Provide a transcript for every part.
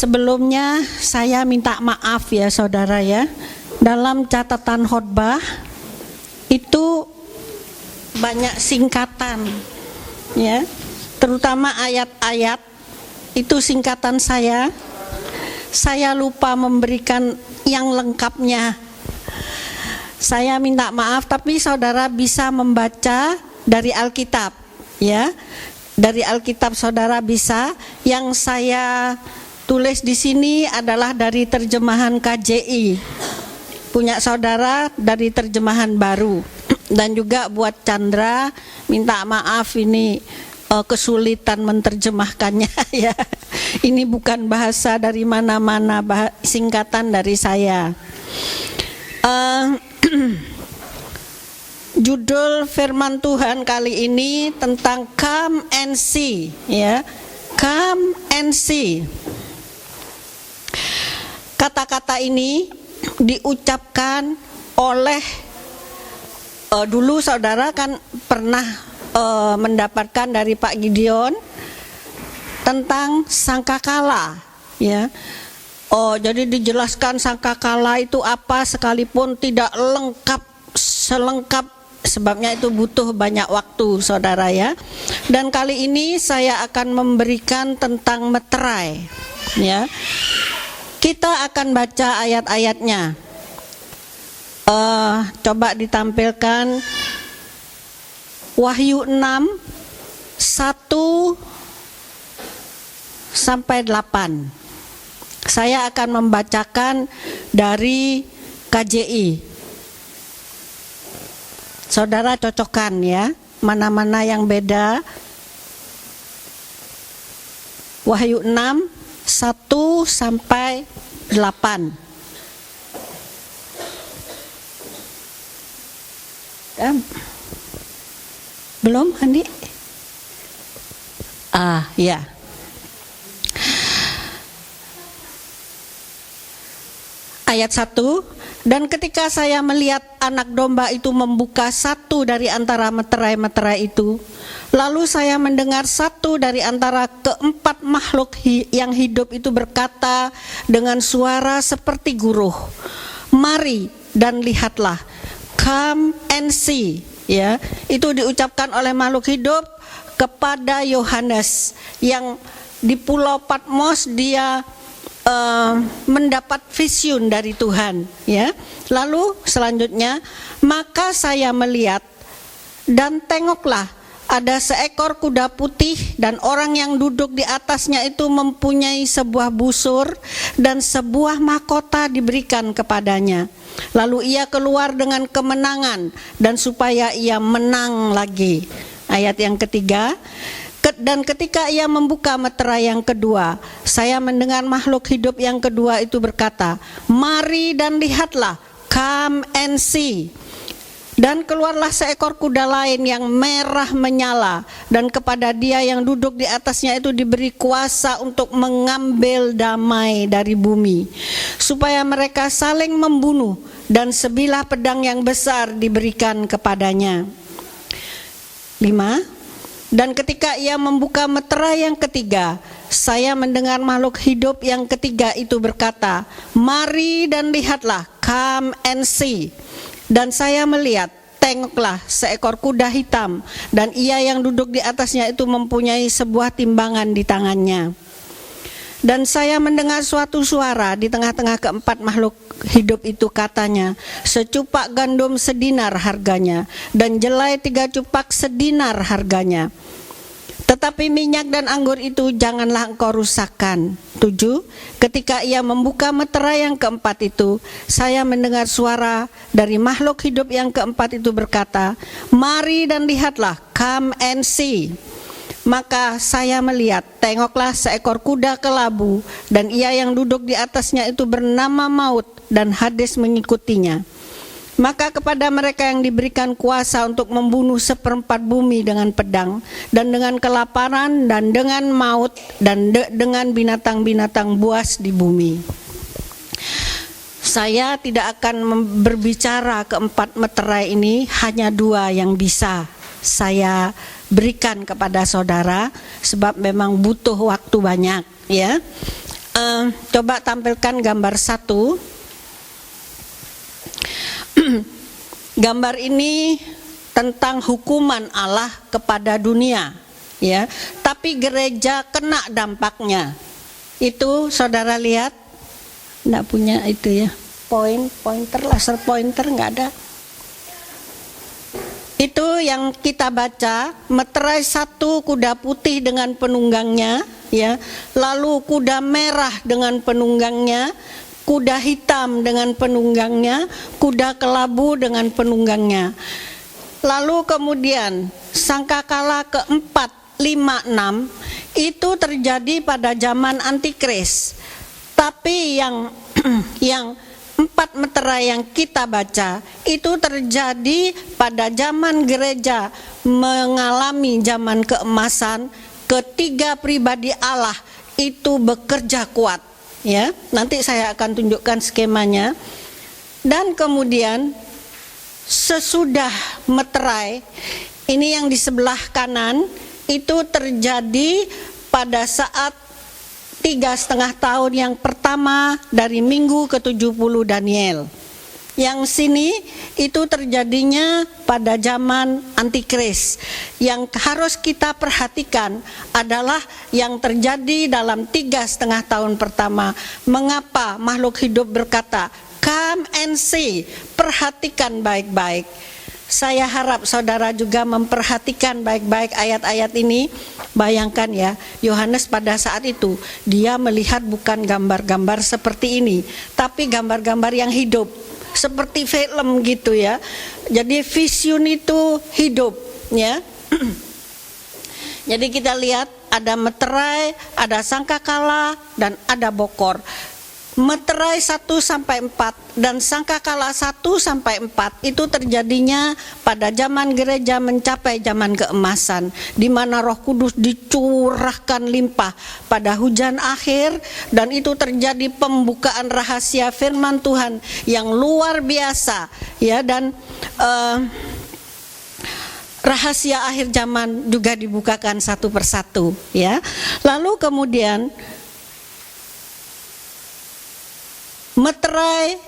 Sebelumnya saya minta maaf ya saudara ya. Dalam catatan khotbah itu banyak singkatan ya. Terutama ayat-ayat itu singkatan saya. Saya lupa memberikan yang lengkapnya. Saya minta maaf, tapi saudara bisa membaca dari Alkitab ya. Dari Alkitab saudara bisa. Yang saya tulis di sini adalah dari terjemahan KJI. Punya saudara dari terjemahan baru. Dan juga buat Chandra minta maaf ini kesulitan menerjemahkannya ya. Ini bukan bahasa dari mana-mana, singkatan dari saya. Judul firman Tuhan kali ini tentang come and see ya. Come and see. Kata-kata ini diucapkan oleh dulu saudara kan pernah mendapatkan dari Pak Gideon tentang sangkakala ya. Jadi dijelaskan sangkakala itu apa sekalipun tidak selengkap, sebabnya itu butuh banyak waktu saudara ya. Dan kali ini saya akan memberikan tentang meterai ya. Kita akan baca ayat-ayatnya. Coba ditampilkan Wahyu 6 1 sampai 8. Saya akan membacakan dari KJI. Saudara cocokkan ya, mana-mana yang beda. Wahyu 6 1 sampai 8. Belum Andi? Ya. Ayat 1. Dan ketika saya melihat anak domba itu membuka satu dari antara meterai-meterai itu, lalu saya mendengar satu dari antara keempat makhluk yang hidup itu berkata dengan suara seperti guruh, mari dan lihatlah, come and see ya. Itu diucapkan oleh makhluk hidup kepada Yohanes yang di Pulau Patmos dia mendapat vision dari Tuhan ya. Lalu selanjutnya, maka saya melihat dan tengoklah ada seekor kuda putih dan orang yang duduk di atasnya itu mempunyai sebuah busur dan sebuah mahkota diberikan kepadanya. Lalu ia keluar dengan kemenangan dan supaya ia menang lagi. Ayat yang ketiga. Dan ketika ia membuka meterai yang kedua, saya mendengar makhluk hidup yang kedua itu berkata, mari dan lihatlah, come and see. Dan keluarlah seekor kuda lain yang merah menyala, dan kepada dia yang duduk di atasnya itu diberi kuasa untuk mengambil damai dari bumi, supaya mereka saling membunuh, dan sebilah pedang yang besar diberikan kepadanya. 5. Dan ketika ia membuka meterai yang ketiga, saya mendengar makhluk hidup yang ketiga itu berkata, mari dan lihatlah, come and see. Dan saya melihat, tengoklah seekor kuda hitam, dan ia yang duduk di atasnya itu mempunyai sebuah timbangan di tangannya. Dan saya mendengar suatu suara di tengah-tengah keempat makhluk hidup itu, katanya, secupak gandum sedinar harganya, dan jelai 3 cupak sedinar harganya. Tetapi minyak dan anggur itu janganlah engkau rusakkan. 7. Ketika ia membuka meterai yang keempat itu, saya mendengar suara dari makhluk hidup yang keempat itu berkata, mari dan lihatlah, come and see. Maka saya melihat, tengoklah seekor kuda kelabu, dan ia yang duduk di atasnya itu bernama Maut, dan Hades mengikutinya. Maka kepada mereka yang diberikan kuasa untuk membunuh 1/4 bumi dengan pedang, dan dengan kelaparan, dan dengan maut, dan dengan binatang-binatang buas di bumi. Saya tidak akan berbicara keempat meterai ini, hanya 2 yang bisa saya berikan kepada saudara, sebab memang butuh waktu banyak ya. Coba tampilkan gambar 1. Gambar ini tentang hukuman Allah kepada dunia, ya. Tapi gereja kena dampaknya. Itu saudara lihat, enggak punya itu ya, pointer, laser pointer enggak ada. Itu yang kita baca, meterai 1 kuda putih dengan penunggangnya, ya. Lalu kuda merah dengan penunggangnya, kuda hitam dengan penunggangnya, kuda kelabu dengan penunggangnya. Lalu kemudian sangkakala keempat, 5, 6 itu terjadi pada zaman Antikris. Tapi yang 4 meterai yang kita baca itu terjadi pada zaman gereja mengalami zaman keemasan, ketiga pribadi Allah itu bekerja kuat, ya. Nanti saya akan tunjukkan skemanya. Dan kemudian sesudah meterai ini yang di sebelah kanan itu terjadi pada saat 3,5 tahun yang pertama dari minggu ke-70 Daniel. Yang sini itu terjadinya pada zaman Antikris. Yang harus kita perhatikan adalah yang terjadi dalam 3,5 tahun pertama. Mengapa makhluk hidup berkata, "Come and see," perhatikan baik-baik. Saya harap saudara juga memperhatikan baik-baik ayat-ayat ini. Bayangkan ya, Yohanes pada saat itu dia melihat bukan gambar-gambar seperti ini, tapi gambar-gambar yang hidup, seperti film gitu ya. Jadi vision itu hidup, ya. Jadi kita lihat ada meterai, ada sangkakala, dan ada bokor. Meterai 1-4 dan sangkakala 1-4 itu terjadinya pada zaman gereja mencapai zaman keemasan, di mana Roh Kudus dicurahkan limpah pada hujan akhir, dan itu terjadi pembukaan rahasia firman Tuhan yang luar biasa, ya. Dan rahasia akhir zaman juga dibukakan satu persatu, ya. Lalu kemudian meterai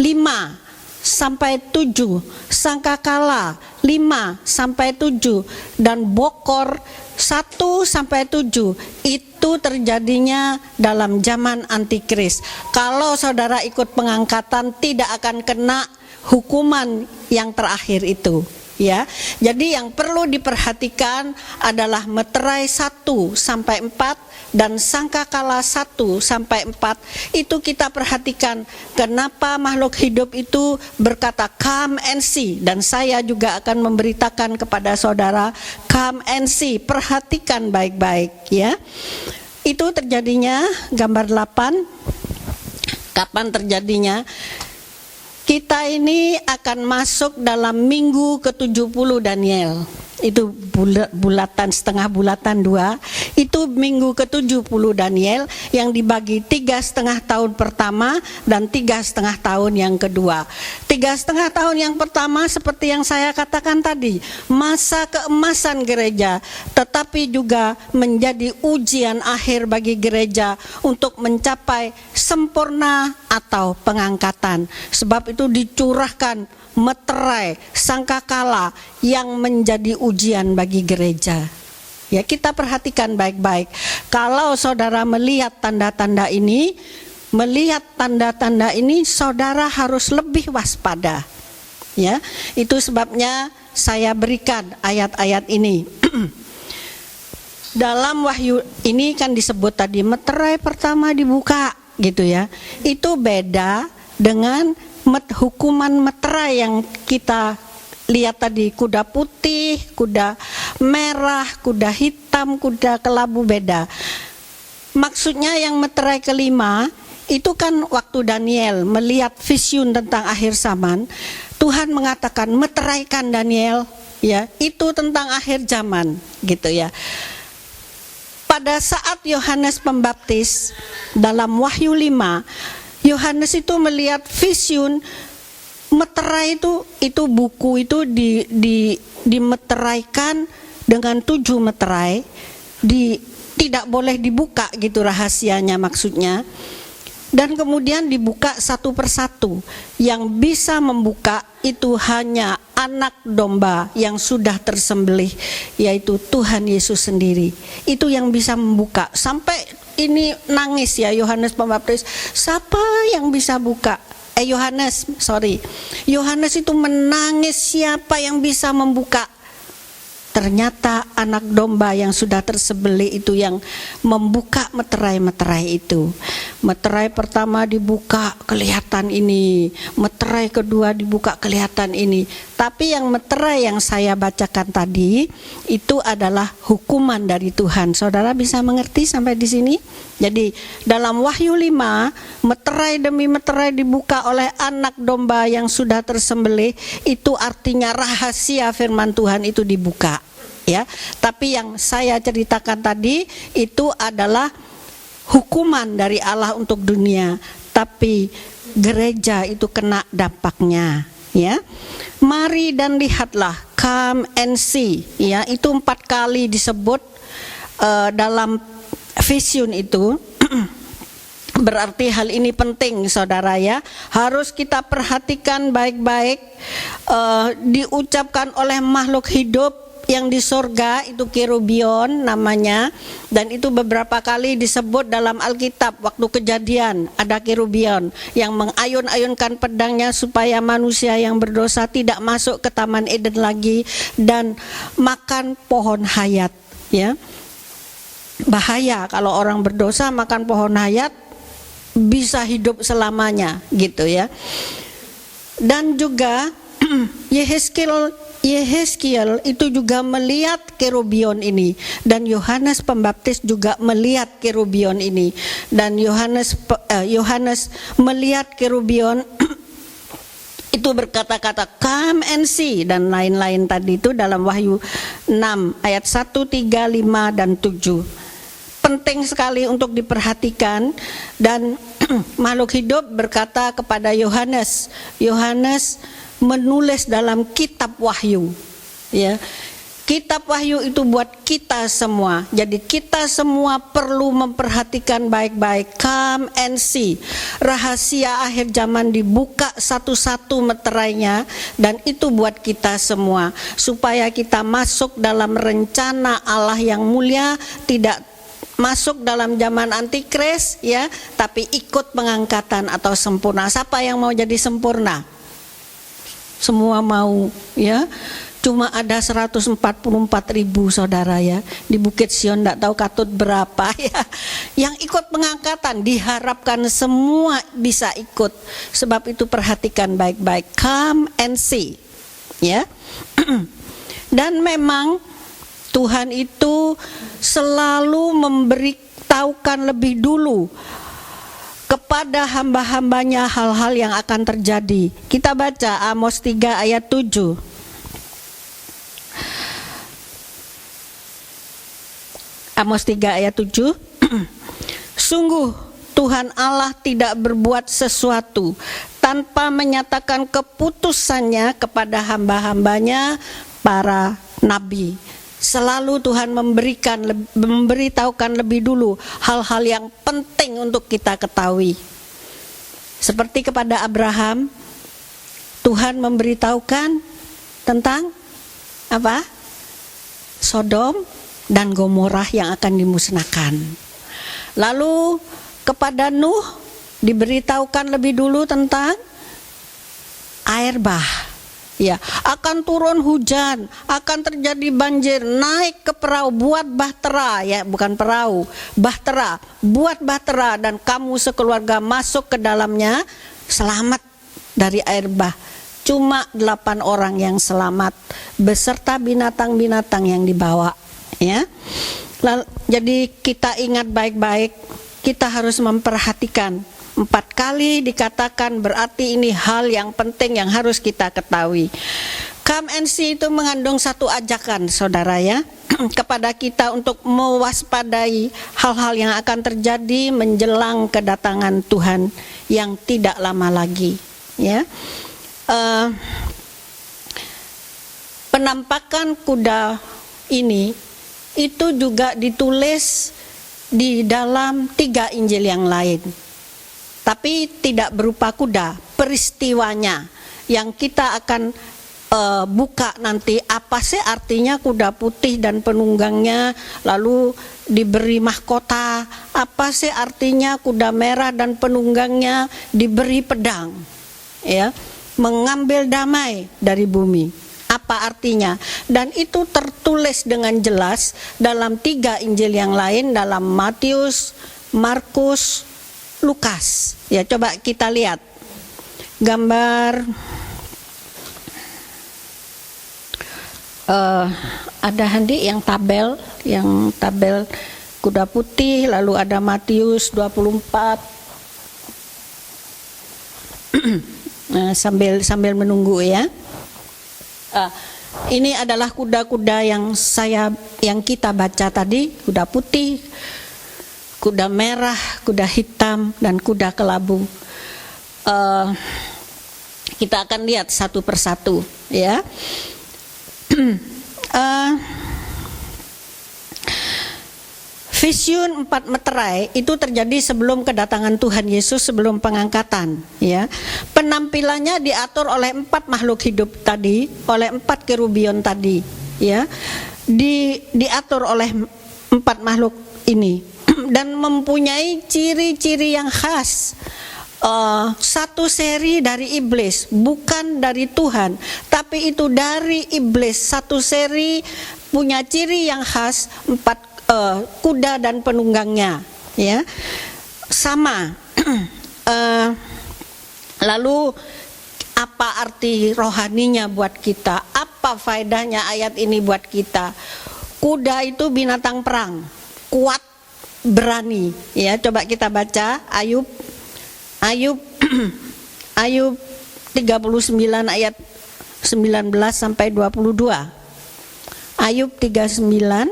5-7, sangkakala 5-7, dan bokor 1-7 itu terjadinya dalam zaman Antikris. Kalau saudara ikut pengangkatan tidak akan kena hukuman yang terakhir itu, ya. Jadi yang perlu diperhatikan adalah meterai 1-4 dan sangkakala 1-4 itu kita perhatikan. Kenapa makhluk hidup itu berkata come and see, dan saya juga akan memberitakan kepada saudara come and see, perhatikan baik-baik, ya. Itu terjadinya gambar 8. Kapan terjadinya? Kita ini akan masuk dalam minggu ke-70 Daniel. Itu bulatan, setengah bulatan 2. Itu minggu ke-70 Daniel yang dibagi 3,5 tahun pertama dan 3,5 tahun yang kedua. 3,5 tahun yang pertama seperti yang saya katakan tadi, masa keemasan gereja, tetapi juga menjadi ujian akhir bagi gereja untuk mencapai sempurna atau pengangkatan. Sebab itu dicurahkan meterai, sangkakala yang menjadi ujian bagi gereja. Ya, kita perhatikan baik-baik. Kalau saudara melihat tanda-tanda ini, saudara harus lebih waspada. Ya, itu sebabnya saya berikan ayat-ayat ini. Dalam Wahyu ini kan disebut tadi meterai pertama dibuka, gitu ya. Itu beda dengan hukuman meterai yang kita lihat tadi, kuda putih, kuda merah, kuda hitam, kuda kelabu, beda. Maksudnya yang meterai kelima itu kan waktu Daniel melihat vision tentang akhir zaman, Tuhan mengatakan meteraikan Daniel, ya, itu tentang akhir zaman, gitu ya. Pada saat Yohanes Pembaptis dalam Wahyu 5, Yohanes itu melihat vision meterai itu buku itu dimeteraikan dengan 7 meterai, tidak boleh dibuka gitu rahasianya maksudnya. Dan kemudian dibuka satu persatu. Yang bisa membuka itu hanya anak domba yang sudah tersembelih, yaitu Tuhan Yesus sendiri. Itu yang bisa membuka. Sampai ini nangis ya Yohanes Pembaptis, siapa yang bisa buka? Yohanes itu menangis, siapa yang bisa membuka? Ternyata anak domba yang sudah tersembelih itu yang membuka meterai-meterai itu. Meterai pertama dibuka, kelihatan ini. Meterai kedua dibuka, kelihatan ini. Tapi yang meterai yang saya bacakan tadi itu adalah hukuman dari Tuhan. Saudara bisa mengerti sampai di sini? Jadi dalam Wahyu 5, meterai demi meterai dibuka oleh anak domba yang sudah tersembelih. Itu artinya rahasia firman Tuhan itu dibuka. Ya, tapi yang saya ceritakan tadi itu adalah hukuman dari Allah untuk dunia, tapi gereja itu kena dampaknya. Ya, mari dan lihatlah, come and see. Ya, itu 4 kali disebut dalam vision itu. Berarti hal ini penting saudara ya, harus kita perhatikan baik-baik. Diucapkan oleh makhluk hidup yang di sorga itu kerubion namanya, dan itu beberapa kali disebut dalam Alkitab. Waktu Kejadian ada kerubion yang mengayun-ayunkan pedangnya supaya manusia yang berdosa tidak masuk ke Taman Eden lagi dan makan pohon hayat. Ya, bahaya kalau orang berdosa makan pohon hayat, bisa hidup selamanya gitu ya. Dan juga Yehezkiel itu juga melihat kerubion ini, dan Yohanes Pembaptis juga melihat kerubion ini, dan Yohanes melihat kerubion itu berkata-kata come and see dan lain-lain tadi itu dalam Wahyu 6 ayat 1, 3, 5 dan 7. Penting sekali untuk diperhatikan. Dan makhluk hidup berkata kepada Yohanes menulis dalam kitab Wahyu. Ya, kitab Wahyu itu buat kita semua. Jadi kita semua perlu memperhatikan baik-baik. Come and see. Rahasia akhir zaman dibuka satu-satu meterainya, dan itu buat kita semua supaya kita masuk dalam rencana Allah yang mulia, tidak masuk dalam zaman antikris ya, tapi ikut pengangkatan atau sempurna. Siapa yang mau jadi sempurna? Semua mau ya. Cuma ada 144.000 saudara ya. Di Bukit Sion tidak tahu katut berapa ya. Yang ikut pengangkatan diharapkan semua bisa ikut. Sebab itu perhatikan baik-baik. Come and see. Ya. Dan memang Tuhan itu selalu memberitahukan lebih dulu kepada hamba-hambanya hal-hal yang akan terjadi. Kita baca Amos 3 ayat 7. Amos 3 ayat 7. Sungguh Tuhan Allah tidak berbuat sesuatu tanpa menyatakan keputusannya kepada hamba-hambanya para nabi. Selalu Tuhan memberitahukan lebih dulu hal-hal yang penting untuk kita ketahui. Seperti kepada Abraham, Tuhan memberitahukan tentang apa? Sodom dan Gomorrah yang akan dimusnahkan. Lalu kepada Nuh diberitahukan lebih dulu tentang air bah. Ya, akan turun hujan, akan terjadi banjir, naik ke perahu, buat bahtera, ya bukan perahu, bahtera, buat bahtera, dan kamu sekeluarga masuk ke dalamnya, selamat dari air bah. Cuma 8 orang yang selamat, beserta binatang-binatang yang dibawa. Ya, jadi kita ingat baik-baik, kita harus memperhatikan. 4 kali dikatakan, berarti ini hal yang penting yang harus kita ketahui. Come and see itu mengandung satu ajakan saudara ya, kepada kita untuk mewaspadai hal-hal yang akan terjadi menjelang kedatangan Tuhan yang tidak lama lagi ya. Penampakan kuda ini itu juga ditulis di dalam 3 Injil yang lain. Tapi tidak berupa kuda, peristiwanya yang kita akan buka nanti, apa sih artinya kuda putih dan penunggangnya lalu diberi mahkota, apa sih artinya kuda merah dan penunggangnya diberi pedang, ya, mengambil damai dari bumi, apa artinya? Dan itu tertulis dengan jelas dalam 3 Injil yang lain, dalam Matius, Markus, Lukas. Ya, coba kita lihat gambar. Ada Handi yang tabel kuda putih, lalu ada Matius 24. Nah, sambil menunggu ya. Ini adalah kuda-kuda yang kita baca tadi, kuda putih, kuda merah, kuda hitam, dan kuda kelabu. Kita akan lihat satu persatu ya. Vision 4 meterai itu terjadi sebelum kedatangan Tuhan Yesus, sebelum pengangkatan ya. Penampilannya diatur oleh 4 makhluk hidup tadi, oleh 4 kerubion tadi ya. Diatur oleh 4 makhluk ini dan mempunyai ciri-ciri yang khas. Satu seri dari iblis, bukan dari Tuhan, tapi itu dari iblis. Satu seri punya ciri yang khas, 4 kuda dan penunggangnya, ya, sama. Lalu apa arti rohaninya buat kita? Apa faedahnya ayat ini buat kita? Kuda itu binatang perang, kuat, berani. Ya, coba kita baca Ayub 39 ayat 19 sampai 22. Ayub 39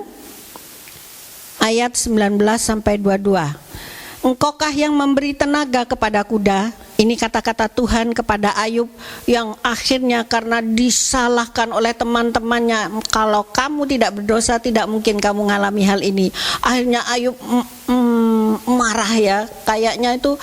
ayat 19 sampai 22. Engkaukah yang memberi tenaga kepada kuda? Ini kata-kata Tuhan kepada Ayub yang akhirnya karena disalahkan oleh teman-temannya. Kalau kamu tidak berdosa, tidak mungkin kamu mengalami hal ini. Akhirnya Ayub marah ya, kayaknya itu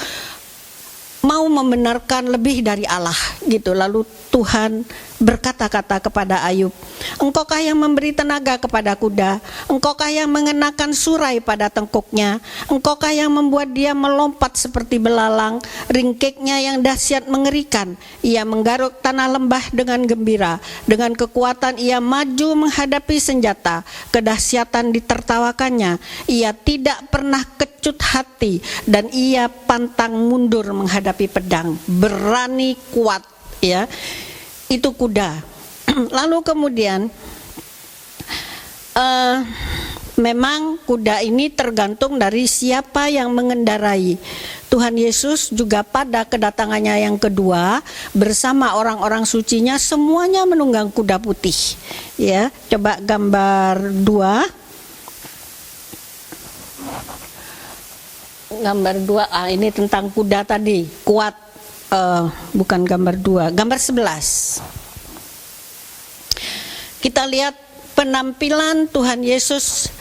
mau membenarkan lebih dari Allah gitu. Lalu Tuhan berkata-kata kepada Ayub, engkaukah yang memberi tenaga kepada kuda? Engkaukah yang mengenakan surai pada tengkuknya? Engkaukah yang membuat dia melompat seperti belalang? Ringkiknya yang dahsyat mengerikan. Ia menggaruk tanah lembah dengan gembira. Dengan kekuatan ia maju menghadapi senjata. Kedahsyatan ditertawakannya. Ia tidak pernah kecut hati dan ia pantang mundur menghadapi pedang. Berani, kuat, ya. Itu kuda. Lalu kemudian memang kuda ini tergantung dari siapa yang mengendarai. Tuhan Yesus juga pada kedatangannya yang kedua bersama orang-orang sucinya semuanya menunggang kuda putih. Ya, coba gambar 2. Gambar 2, ini tentang kuda tadi, kuat. Bukan gambar 2, gambar 11. Kita lihat penampilan Tuhan Yesus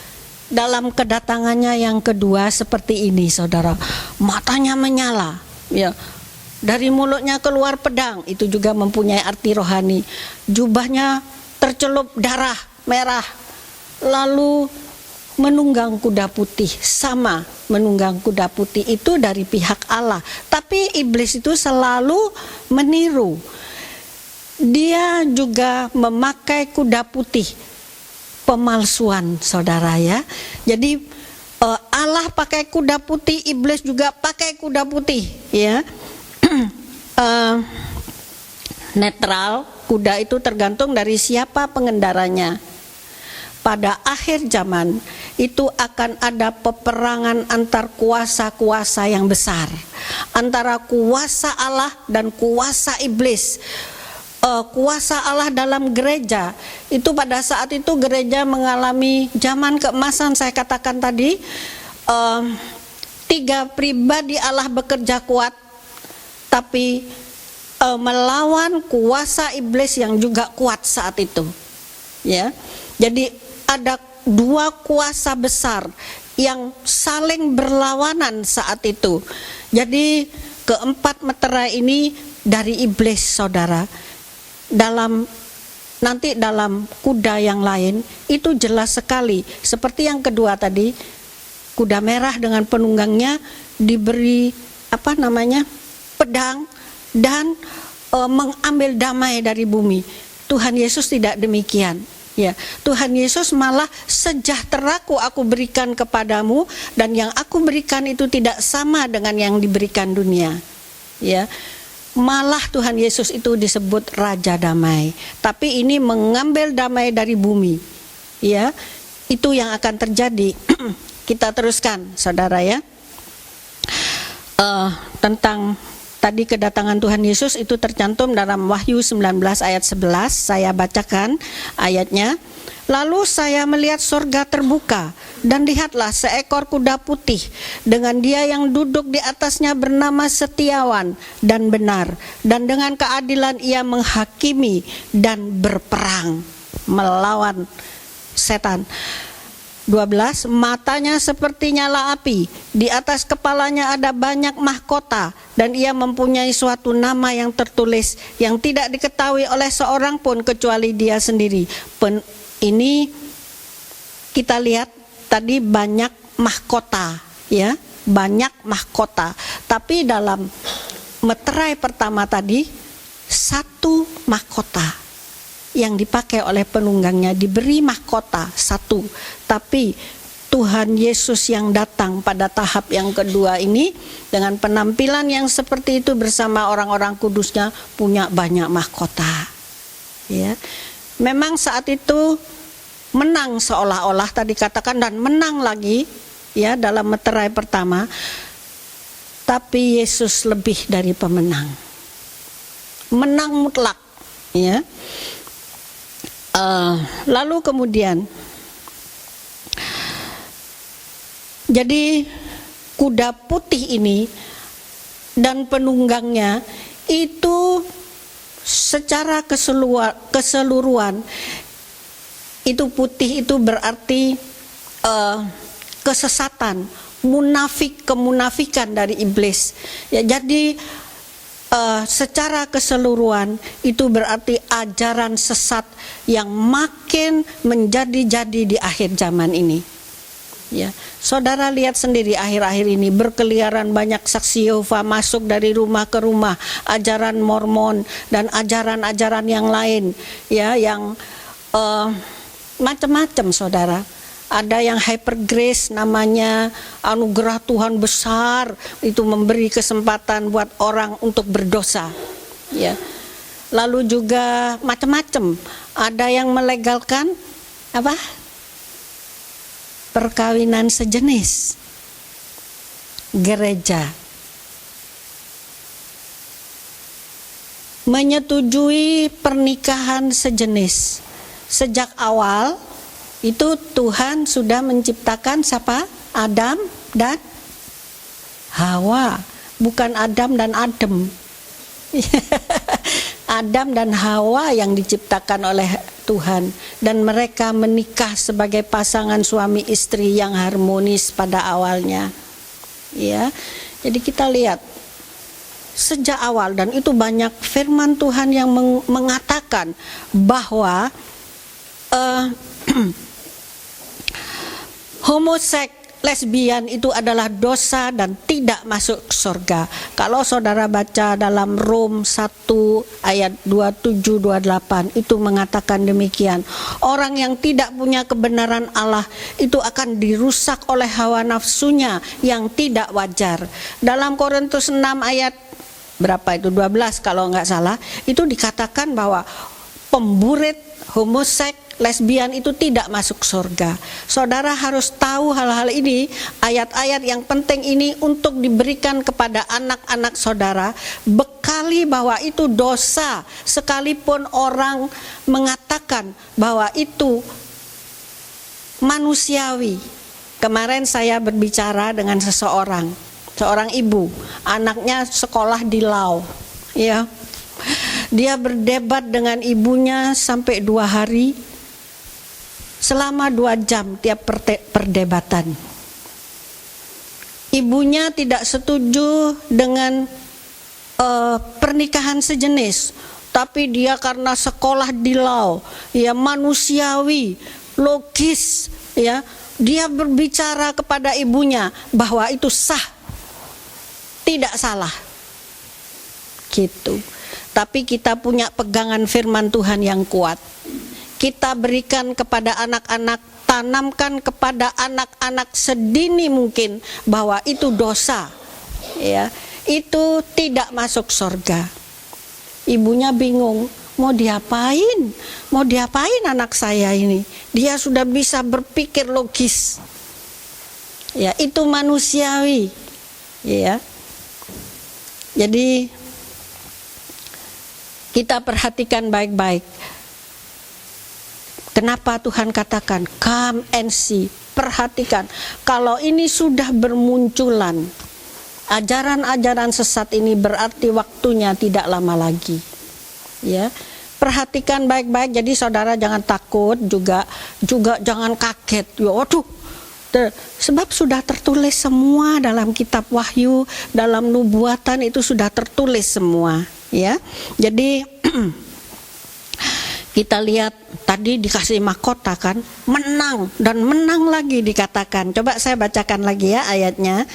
dalam kedatangannya yang kedua seperti ini, saudara. Matanya menyala, ya. Dari mulutnya keluar pedang, itu juga mempunyai arti rohani. Jubahnya tercelup darah merah, lalu menunggang kuda putih, sama menunggang kuda putih itu dari pihak Allah. Tapi iblis itu selalu meniru. Dia juga memakai kuda putih, pemalsuan, saudara ya. Jadi Allah pakai kuda putih, iblis juga pakai kuda putih, ya. Netral, kuda itu tergantung dari siapa pengendaranya. Pada akhir zaman itu akan ada peperangan antar kuasa-kuasa yang besar, antara kuasa Allah dan kuasa iblis. Kuasa Allah dalam gereja itu pada saat itu gereja mengalami zaman keemasan. Saya katakan tadi 3 pribadi Allah bekerja kuat, tapi melawan kuasa iblis yang juga kuat saat itu, ya. Jadi ada 2 kuasa besar yang saling berlawanan saat itu. Jadi keempat meterai ini dari iblis, saudara. Nanti dalam kuda yang lain itu jelas sekali. Seperti yang kedua tadi, kuda merah dengan penunggangnya diberi pedang dan mengambil damai dari bumi. Tuhan Yesus tidak demikian. Ya, Tuhan Yesus malah sejahteraku aku berikan kepadamu, dan yang aku berikan itu tidak sama dengan yang diberikan dunia. Ya, malah Tuhan Yesus itu disebut Raja Damai. Tapi ini mengambil damai dari bumi. Ya, itu yang akan terjadi. Kita teruskan, saudara ya. Tentang tadi kedatangan Tuhan Yesus itu tercantum dalam Wahyu 19 ayat 11. Saya bacakan ayatnya. Lalu saya melihat surga terbuka, dan lihatlah seekor kuda putih, dengan dia yang duduk di atasnya bernama Setiawan dan Benar, dan dengan keadilan ia menghakimi dan berperang melawan setan. 12, matanya seperti nyala api, di atas kepalanya ada banyak mahkota, dan ia mempunyai suatu nama yang tertulis yang tidak diketahui oleh seorang pun kecuali dia sendiri. Ini kita lihat tadi banyak mahkota, ya, banyak mahkota. Tapi dalam meterai pertama tadi satu mahkota yang dipakai oleh penunggangnya, diberi mahkota satu. Tapi Tuhan Yesus yang datang pada tahap yang kedua ini dengan penampilan yang seperti itu bersama orang-orang kudusnya punya banyak mahkota. Ya, memang saat itu menang seolah-olah tadi katakan, dan menang lagi ya dalam meterai pertama. Tapi Yesus lebih dari pemenang, menang mutlak. Ya. Lalu kemudian, jadi kuda putih ini dan penunggangnya itu secara keseluruhan itu putih itu berarti kesesatan, kemunafikan dari iblis. Ya, jadi secara keseluruhan itu berarti ajaran sesat yang makin menjadi-jadi di akhir zaman ini. Ya, saudara lihat sendiri akhir-akhir ini berkeliaran banyak saksi Yehova masuk dari rumah ke rumah, ajaran Mormon dan ajaran-ajaran yang lain, ya, yang macam-macam, saudara. Ada yang hyper grace, namanya anugerah Tuhan besar, itu memberi kesempatan buat orang untuk berdosa. Ya. Lalu juga macam-macam. Ada yang melegalkan apa? Perkawinan sejenis. Gereja menyetujui pernikahan sejenis. Sejak awal itu Tuhan sudah menciptakan siapa? Adam dan Hawa, bukan Adam dan Adem. Adam dan Hawa yang diciptakan oleh Tuhan, dan mereka menikah sebagai pasangan suami istri yang harmonis pada awalnya. Ya. Jadi kita lihat sejak awal, dan itu banyak firman Tuhan yang mengatakan bahwa homoseks, lesbian itu adalah dosa dan tidak masuk surga. Kalau saudara baca dalam Rom 1 ayat 27-28 itu mengatakan demikian. Orang yang tidak punya kebenaran Allah itu akan dirusak oleh hawa nafsunya yang tidak wajar. Dalam Korintus 6 ayat berapa itu? 12 kalau enggak salah, itu dikatakan bahwa pemburit, homoseks, lesbian itu tidak masuk surga. Saudara harus tahu hal-hal ini, ayat-ayat yang penting ini untuk diberikan kepada anak-anak saudara, bekali bahwa itu dosa, sekalipun orang mengatakan bahwa itu manusiawi. Kemarin saya berbicara dengan seorang ibu, anaknya sekolah di Laos, ya. Dia berdebat dengan ibunya sampai 2 hari, selama 2 jam tiap perdebatan. ibunya tidak setuju dengan pernikahan sejenis, tapi dia karena sekolah di law, ya manusiawi, logis, ya dia berbicara kepada ibunya bahwa itu sah, tidak salah, gitu. Tapi kita punya pegangan firman Tuhan yang kuat. Kita berikan kepada anak-anak, tanamkan kepada anak-anak sedini mungkin bahwa itu dosa, ya. Itu tidak masuk surga. Ibunya bingung, mau diapain anak saya ini? Dia sudah bisa berpikir logis, ya itu manusiawi, ya. Jadi kita perhatikan baik-baik. Kenapa Tuhan katakan come and see? Perhatikan, kalau ini sudah bermunculan, ajaran-ajaran sesat ini berarti waktunya tidak lama lagi. Ya, perhatikan baik-baik. Jadi saudara jangan takut, juga jangan kaget. Waduh, sebab sudah tertulis semua dalam kitab Wahyu, dalam nubuatan itu sudah tertulis semua. Ya, jadi kita lihat tadi dikasih mahkota kan, menang dan menang lagi dikatakan. Coba saya bacakan lagi ya ayatnya.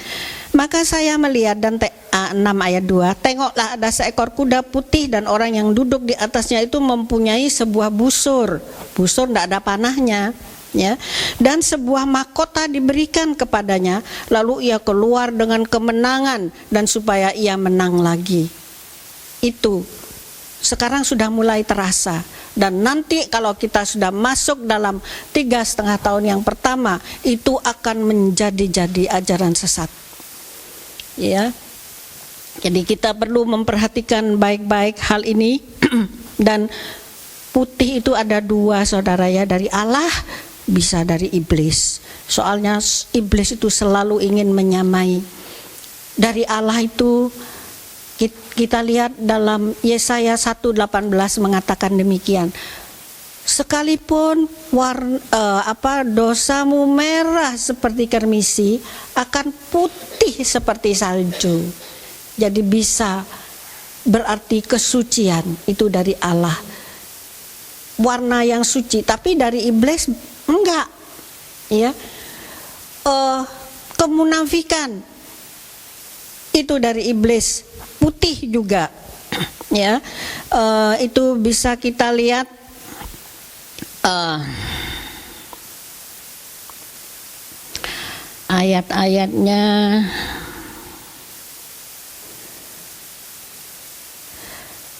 Maka saya melihat dan 6 ayat 2, tengoklah ada seekor kuda putih dan orang yang duduk di atasnya itu mempunyai sebuah busur. Busur tidak ada panahnya, ya. Dan sebuah mahkota diberikan kepadanya, lalu ia keluar dengan kemenangan dan supaya ia menang lagi. Itu sekarang sudah mulai terasa. Dan nanti kalau kita sudah masuk dalam 3,5 tahun yang pertama, itu akan menjadi ajaran sesat. Ya, jadi kita perlu memperhatikan baik-baik hal ini. Dan putih itu ada 2 saudara ya, dari Allah bisa dari iblis. Soalnya iblis itu selalu ingin menyamai. Dari Allah itu kita lihat dalam Yesaya 1:18 mengatakan demikian. Sekalipun dosamu merah seperti kermisi, akan putih seperti salju. Jadi bisa berarti kesucian itu dari Allah, warna yang suci. Tapi dari iblis enggak, ya. Kemunafikan itu dari iblis, putih juga, ya. Itu bisa kita lihat. Ayat-ayatnya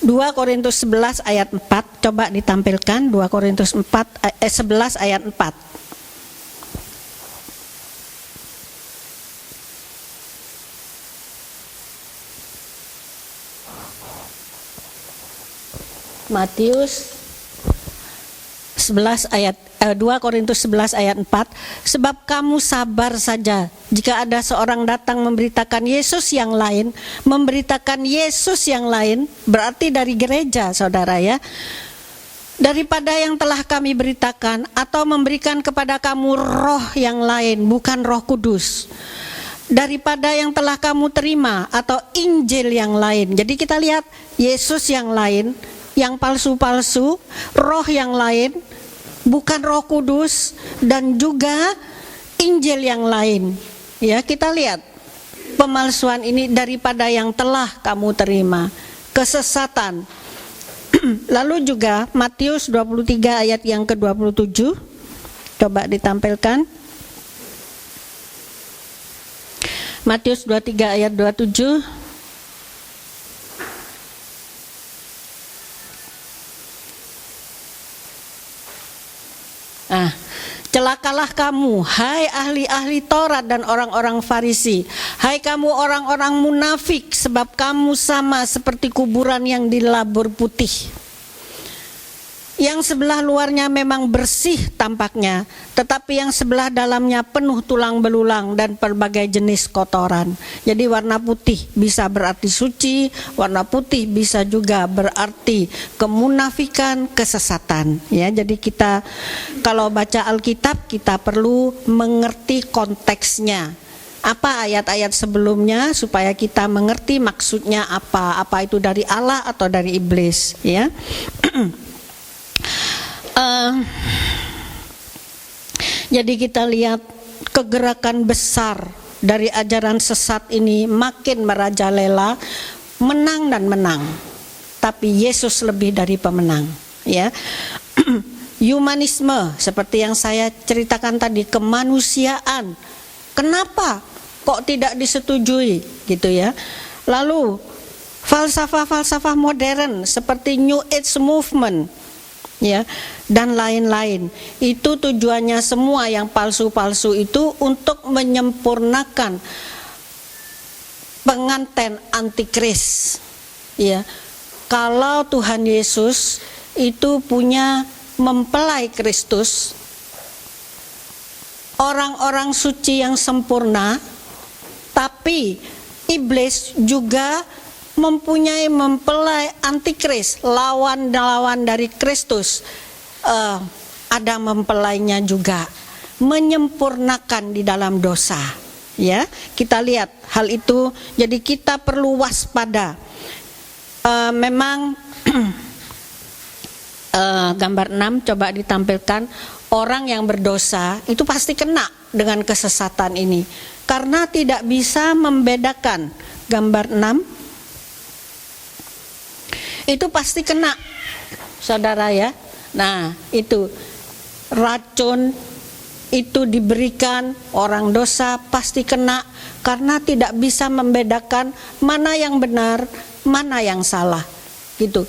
Dua Korintus 11 ayat 4, coba ditampilkan 2 Korintus 11 ayat 4. Matius 11 ayat 2 Korintus 11 ayat 4, sebab kamu sabar saja jika ada seorang datang memberitakan Yesus yang lain, berarti dari gereja saudara ya, daripada yang telah kami beritakan, atau memberikan kepada kamu roh yang lain, bukan Roh Kudus, daripada yang telah kamu terima, atau Injil yang lain. Jadi kita lihat Yesus yang lain, yang palsu-palsu, roh yang lain, bukan Roh Kudus, dan juga Injil yang lain. Ya, kita lihat pemalsuan ini daripada yang telah kamu terima, kesesatan. Lalu juga Matius 23 ayat yang ke-27, coba ditampilkan. Matius 23 ayat 27. Celakalah kamu, hai ahli-ahli Taurat dan orang-orang Farisi, hai kamu orang-orang munafik, sebab kamu sama seperti kuburan yang dilabur putih, yang sebelah luarnya memang bersih tampaknya, tetapi yang sebelah dalamnya penuh tulang belulang dan berbagai jenis kotoran. Jadi warna putih bisa berarti suci, warna putih bisa juga berarti kemunafikan, kesesatan. Ya, jadi kita kalau baca Alkitab kita perlu mengerti konteksnya. apa ayat-ayat sebelumnya supaya kita mengerti maksudnya apa itu dari Allah atau dari iblis, ya. Jadi kita lihat kegerakan besar dari ajaran sesat ini makin merajalela, menang dan menang. Tapi Yesus lebih dari pemenang, ya. Humanisme seperti yang saya ceritakan tadi, kemanusiaan. Kenapa kok tidak disetujui, gitu ya. Lalu falsafah-falsafah modern seperti New Age Movement, ya, dan lain-lain. Itu tujuannya semua yang palsu-palsu itu untuk menyempurnakan pengantin antikris, ya. Kalau Tuhan Yesus itu punya mempelai Kristus, orang-orang suci yang sempurna, tapi iblis juga mempunyai mempelai antikris, lawan-lawan dari Kristus. Ada mempelainya juga, menyempurnakan di dalam dosa, ya. Kita lihat hal itu, jadi kita perlu waspada. Memang gambar 6 coba ditampilkan. Orang yang berdosa itu pasti kena dengan kesesatan ini, karena tidak bisa membedakan. Gambar 6 itu pasti kena, saudara, ya. Nah, itu racun itu diberikan, orang dosa pasti kena, karena tidak bisa membedakan mana yang benar, mana yang salah, gitu.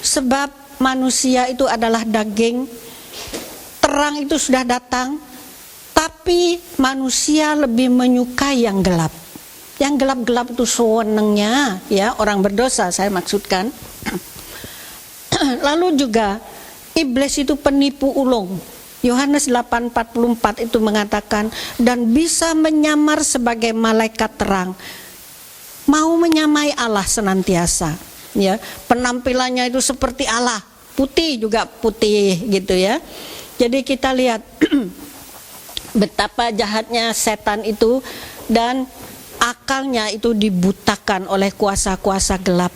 Sebab manusia itu adalah daging, terang itu sudah datang, tapi manusia lebih menyukai yang gelap. Yang gelap-gelap itu sewenangnya, ya, orang berdosa saya maksudkan. Lalu juga iblis itu penipu ulung. Yohanes 8:44 itu mengatakan, dan bisa menyamar sebagai malaikat terang, mau menyamai Allah senantiasa, ya. Penampilannya itu seperti Allah, putih juga putih, gitu ya. Jadi kita lihat betapa jahatnya setan itu, dan akalnya itu dibutakan oleh kuasa-kuasa gelap,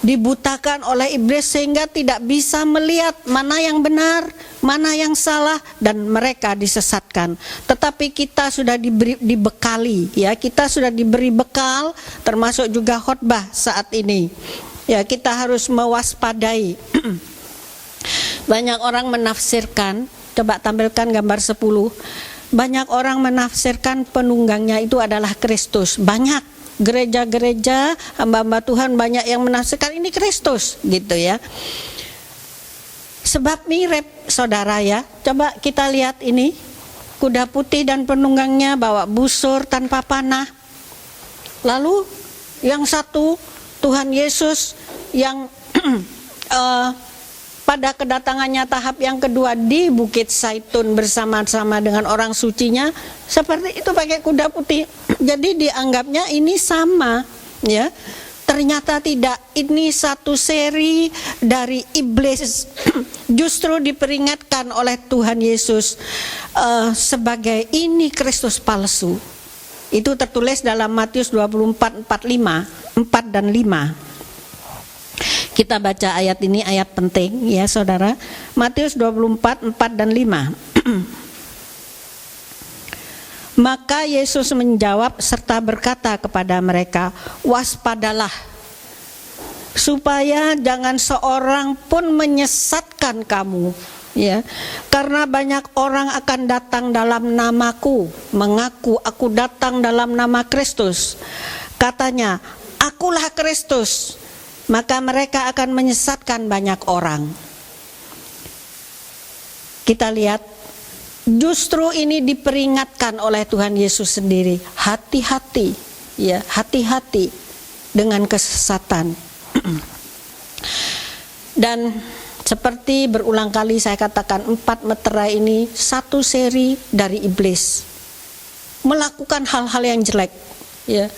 dibutakan oleh iblis sehingga tidak bisa melihat mana yang benar, mana yang salah, dan mereka disesatkan. Tetapi kita sudah dibekali, ya, kita sudah diberi bekal, termasuk juga khotbah saat ini. Ya, kita harus mewaspadai. Banyak orang menafsirkan, coba tampilkan gambar 10. Banyak orang menafsirkan penunggangnya itu adalah Kristus. Banyak gereja-gereja, hamba-hamba Tuhan banyak yang menafsirkan ini Kristus, gitu ya. Sebab mirip, saudara, ya. Coba kita lihat ini, kuda putih dan penunggangnya bawa busur tanpa panah. Lalu yang satu, Tuhan Yesus yang pada kedatangannya tahap yang kedua di Bukit Zaitun bersama-sama dengan orang sucinya, seperti itu pakai kuda putih. Jadi dianggapnya ini sama, ya. Ternyata tidak, ini satu seri dari iblis. Justru diperingatkan oleh Tuhan Yesus sebagai ini Kristus palsu. Itu tertulis dalam Matius 24:4 dan 5. Kita baca ayat ini, ayat penting, ya, saudara. Matius 24:4 dan 5. Maka Yesus menjawab serta berkata kepada mereka, waspadalah, supaya jangan seorang pun menyesatkan kamu, ya. Karena banyak orang akan datang dalam namaku, mengaku aku datang dalam nama Kristus. Katanya, akulah Kristus. Maka mereka akan menyesatkan banyak orang. Kita lihat, justru ini diperingatkan oleh Tuhan Yesus sendiri. Hati-hati, ya, hati-hati dengan kesesatan. Dan seperti berulang kali saya katakan, 4 meterai ini satu seri dari iblis, melakukan hal-hal yang jelek, ya.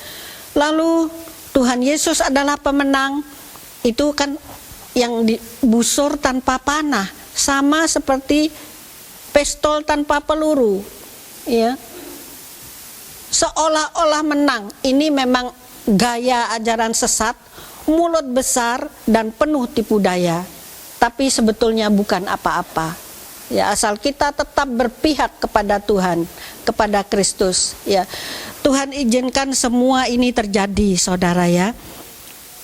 Lalu Tuhan Yesus adalah pemenang. Itu kan yang busur tanpa panah, sama seperti pistol tanpa peluru, ya. seolah-olah menang. Ini memang gaya ajaran sesat, mulut besar dan penuh tipu daya. Tapi sebetulnya bukan apa-apa. Ya, asal kita tetap berpihak kepada Tuhan, kepada Kristus. Ya, Tuhan izinkan semua ini terjadi, saudara ya.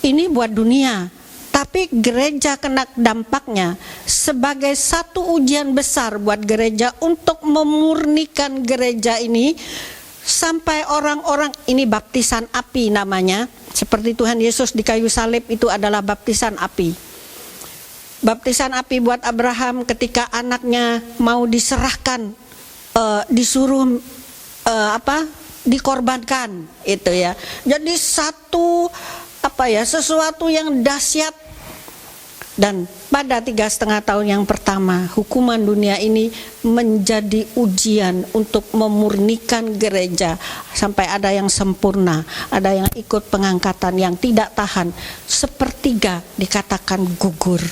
Ini buat dunia, tapi gereja kena dampaknya sebagai satu ujian besar buat gereja untuk memurnikan gereja ini sampai orang-orang ini baptisan api namanya. Seperti Tuhan Yesus di kayu salib itu adalah baptisan api. Baptisan api buat Abraham ketika anaknya mau diserahkan, disuruh dikorbankan itu ya. Jadi satu sesuatu yang dahsyat. Dan pada 3,5 tahun yang pertama, hukuman dunia ini menjadi ujian untuk memurnikan gereja sampai ada yang sempurna, ada yang ikut pengangkatan, yang tidak tahan, sepertiga dikatakan gugur.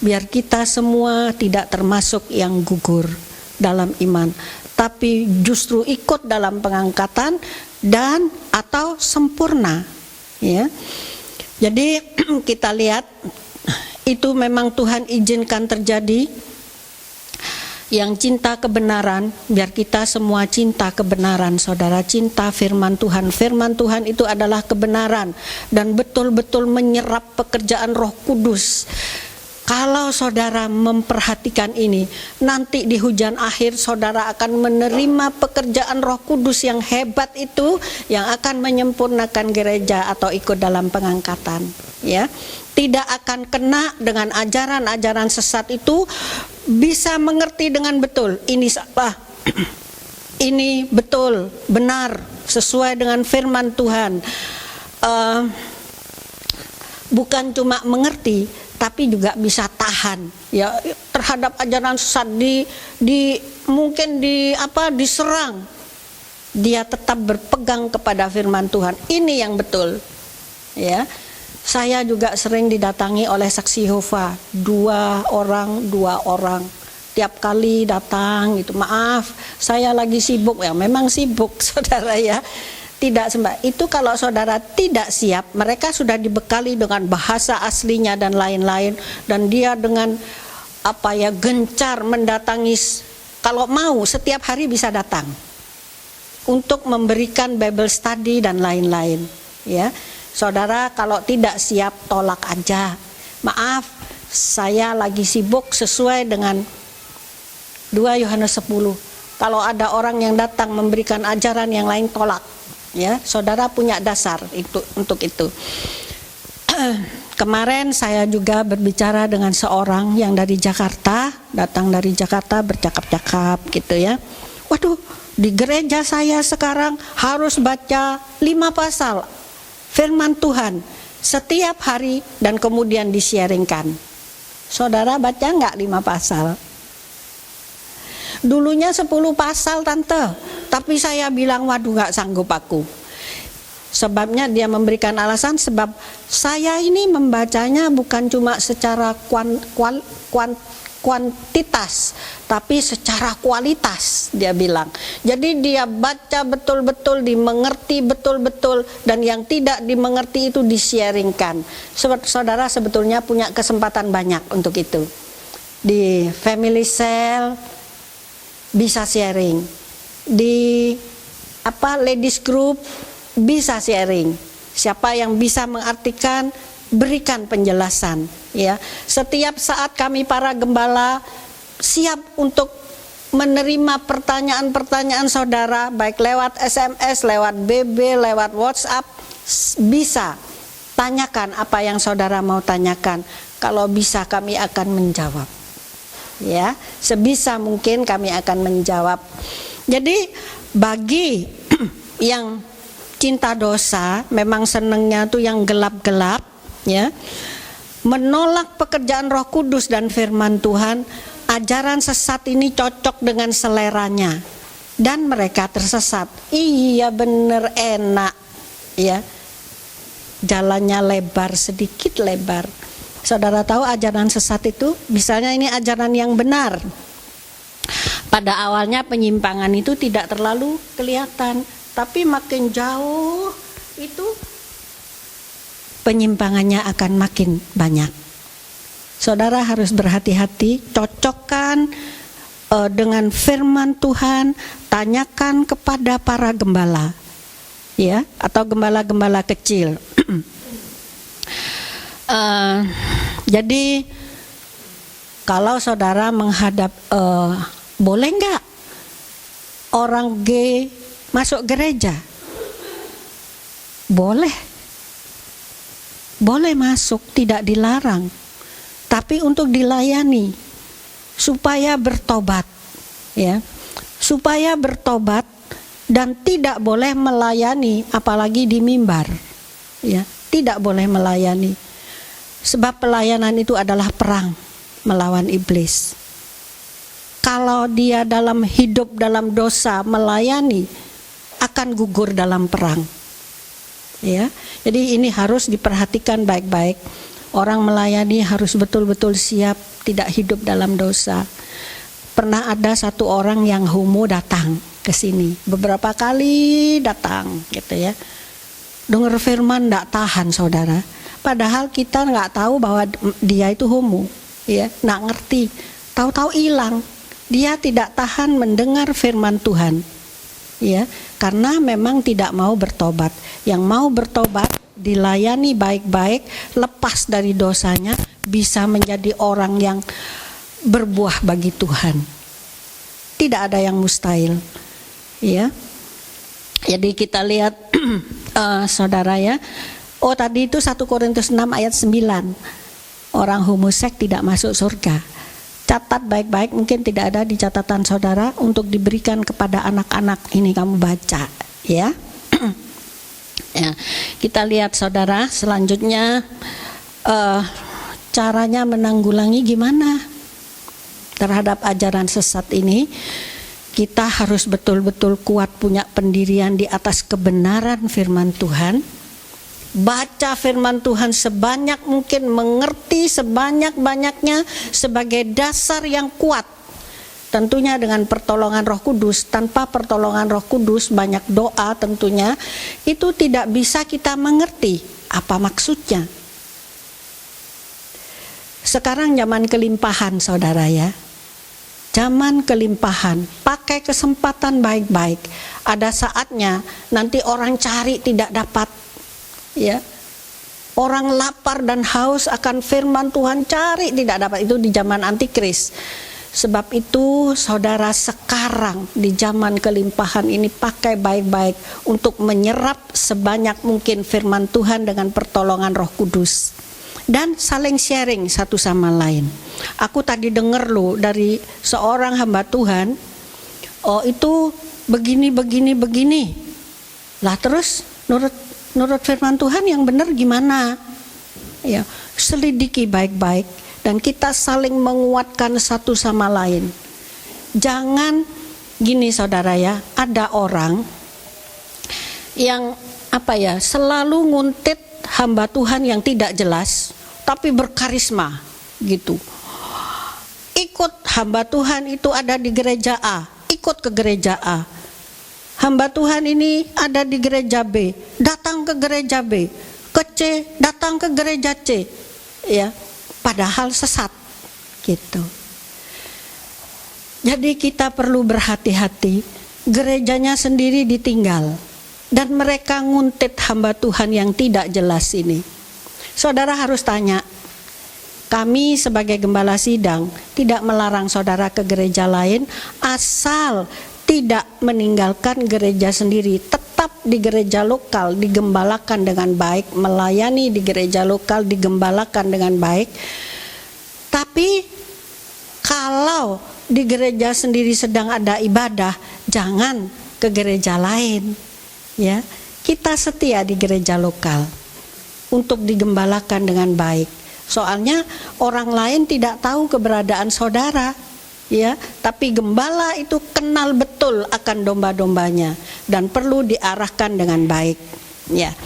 Biar kita semua tidak termasuk yang gugur dalam iman, tapi justru ikut dalam pengangkatan dan atau sempurna. Ya, jadi kita lihat itu memang Tuhan izinkan terjadi. Yang cinta kebenaran, biar kita semua cinta kebenaran, saudara, cinta firman Tuhan. Firman Tuhan itu adalah kebenaran dan betul-betul menyerap pekerjaan Roh Kudus. Kalau saudara memperhatikan ini, nanti di hujan akhir saudara akan menerima pekerjaan Roh Kudus yang hebat itu, yang akan menyempurnakan gereja atau ikut dalam pengangkatan. Ya, tidak akan kena dengan ajaran-ajaran sesat itu, bisa mengerti dengan betul. Ini salah, ini betul, benar, sesuai dengan firman Tuhan. Bukan cuma mengerti, tapi juga bisa tahan ya terhadap ajaran sesat, mungkin diserang, dia tetap berpegang kepada firman Tuhan. Ini yang betul ya. Saya juga sering didatangi oleh saksi Yehova, dua orang tiap kali datang gitu, maaf saya lagi sibuk. Ya memang sibuk saudara ya, tidak sembah. Itu kalau saudara tidak siap, mereka sudah dibekali dengan bahasa aslinya dan lain-lain, dan dia dengan gencar mendatangi, kalau mau setiap hari bisa datang untuk memberikan Bible study dan lain-lain ya. Saudara kalau tidak siap, tolak aja, maaf saya lagi sibuk, sesuai dengan 2 Yohanes 10. Kalau ada orang yang datang memberikan ajaran yang lain, tolak. Ya, saudara punya dasar itu untuk itu. Kemarin saya juga berbicara dengan seorang yang dari Jakarta, datang dari Jakarta, bercakap-cakap gitu ya. Waduh, di gereja saya sekarang harus baca 5 pasal firman Tuhan setiap hari dan kemudian di-sharingkan. Saudara baca enggak 5 pasal? Dulunya 10 pasal tante, tapi saya bilang waduh gak sanggup aku. Sebabnya dia memberikan alasan, sebab saya ini membacanya bukan cuma secara kuantitas, tapi secara kualitas, dia bilang. Jadi dia baca betul-betul, dimengerti betul-betul, dan yang tidak dimengerti itu di-sharingkan. Saudara sebetulnya punya kesempatan banyak untuk itu. Di family cell bisa sharing, di ladies group bisa sharing. Siapa yang bisa mengartikan, berikan penjelasan ya. Setiap saat kami para gembala siap untuk menerima pertanyaan-pertanyaan saudara, baik lewat SMS, lewat BB, lewat WhatsApp. Bisa tanyakan apa yang saudara mau tanyakan. Kalau bisa kami akan menjawab ya, sebisa mungkin kami akan menjawab. Jadi bagi yang cinta dosa, memang senengnya tuh yang gelap-gelap ya, menolak pekerjaan Roh Kudus dan firman Tuhan, ajaran sesat ini cocok dengan seleranya dan mereka tersesat. Iya bener, enak ya, jalannya lebar, sedikit lebar. Saudara tahu ajaran sesat itu, misalnya ini ajaran yang benar. Pada awalnya penyimpangan itu tidak terlalu kelihatan, tapi makin jauh itu penyimpangannya akan makin banyak. Saudara harus berhati-hati, cocokkan dengan firman Tuhan, tanyakan kepada para gembala, ya, atau gembala-gembala kecil. Jadi kalau saudara menghadap, boleh nggak orang gay masuk gereja? Boleh masuk, tidak dilarang, tapi untuk dilayani supaya bertobat, ya, supaya bertobat, dan tidak boleh melayani apalagi di mimbar, ya, tidak boleh melayani, sebab pelayanan itu adalah perang melawan iblis. Kalau dia dalam hidup dalam dosa melayani, akan gugur dalam perang, ya. Jadi ini harus diperhatikan baik-baik. Orang melayani harus betul-betul siap tidak hidup dalam dosa. Pernah ada satu orang yang homo datang ke sini, beberapa kali datang, gitu ya. Dengar firman tidak tahan, saudara. Padahal kita nggak tahu bahwa dia itu homo, ya, nggak ngerti. Tahu-tahu hilang. Dia tidak tahan mendengar firman Tuhan, ya, karena memang tidak mau bertobat. Yang mau bertobat dilayani baik-baik, lepas dari dosanya, bisa menjadi orang yang berbuah bagi Tuhan. Tidak ada yang mustahil, ya. Jadi kita lihat saudara, ya. Oh, tadi itu 1 Korintus 6 ayat 9. Orang homoseks tidak masuk surga. Catat baik-baik, mungkin tidak ada di catatan saudara, untuk diberikan kepada anak-anak. Ini kamu baca, ya. Ya, kita lihat saudara, selanjutnya caranya menanggulangi gimana terhadap ajaran sesat ini. Kita harus betul-betul kuat, punya pendirian di atas kebenaran firman Tuhan. Baca firman Tuhan sebanyak mungkin, mengerti sebanyak-banyaknya sebagai dasar yang kuat. Tentunya dengan pertolongan Roh Kudus. Tanpa pertolongan Roh Kudus, banyak doa tentunya, itu tidak bisa kita mengerti apa maksudnya. Sekarang zaman kelimpahan, saudara, ya. Zaman kelimpahan, pakai kesempatan baik-baik. Ada saatnya nanti orang cari tidak dapat, ya. Orang lapar dan haus akan firman Tuhan, cari tidak dapat. Itu di zaman antikris. Sebab itu saudara, sekarang di zaman kelimpahan ini pakai baik-baik untuk menyerap sebanyak mungkin firman Tuhan dengan pertolongan Roh Kudus. Dan saling sharing satu sama lain. Aku tadi dengar loh dari seorang hamba Tuhan, oh itu begini. Lah terus nurut firman Tuhan yang benar gimana? Ya, selidiki baik-baik dan kita saling menguatkan satu sama lain. Jangan gini saudara, ya, ada orang yang selalu nguntit hamba Tuhan yang tidak jelas tapi berkarisma gitu. Ikut hamba Tuhan itu ada di gereja A, ikut ke gereja A. Hamba Tuhan ini ada di gereja B, datang ke gereja B, ke C, datang ke gereja C, ya, padahal sesat gitu. Jadi kita perlu berhati-hati, gerejanya sendiri ditinggal dan mereka nguntit hamba Tuhan yang tidak jelas ini. Saudara harus tanya, kami sebagai gembala sidang tidak melarang saudara ke gereja lain asal tidak meninggalkan gereja sendiri. Tetap di gereja lokal digembalakan dengan baik, melayani di gereja lokal digembalakan dengan baik. Tapi kalau di gereja sendiri sedang ada ibadah, jangan ke gereja lain, ya. Kita setia di gereja lokal untuk digembalakan dengan baik. Soalnya orang lain tidak tahu keberadaan saudara, ya, tapi gembala itu kenal betul akan domba-dombanya dan perlu diarahkan dengan baik, ya.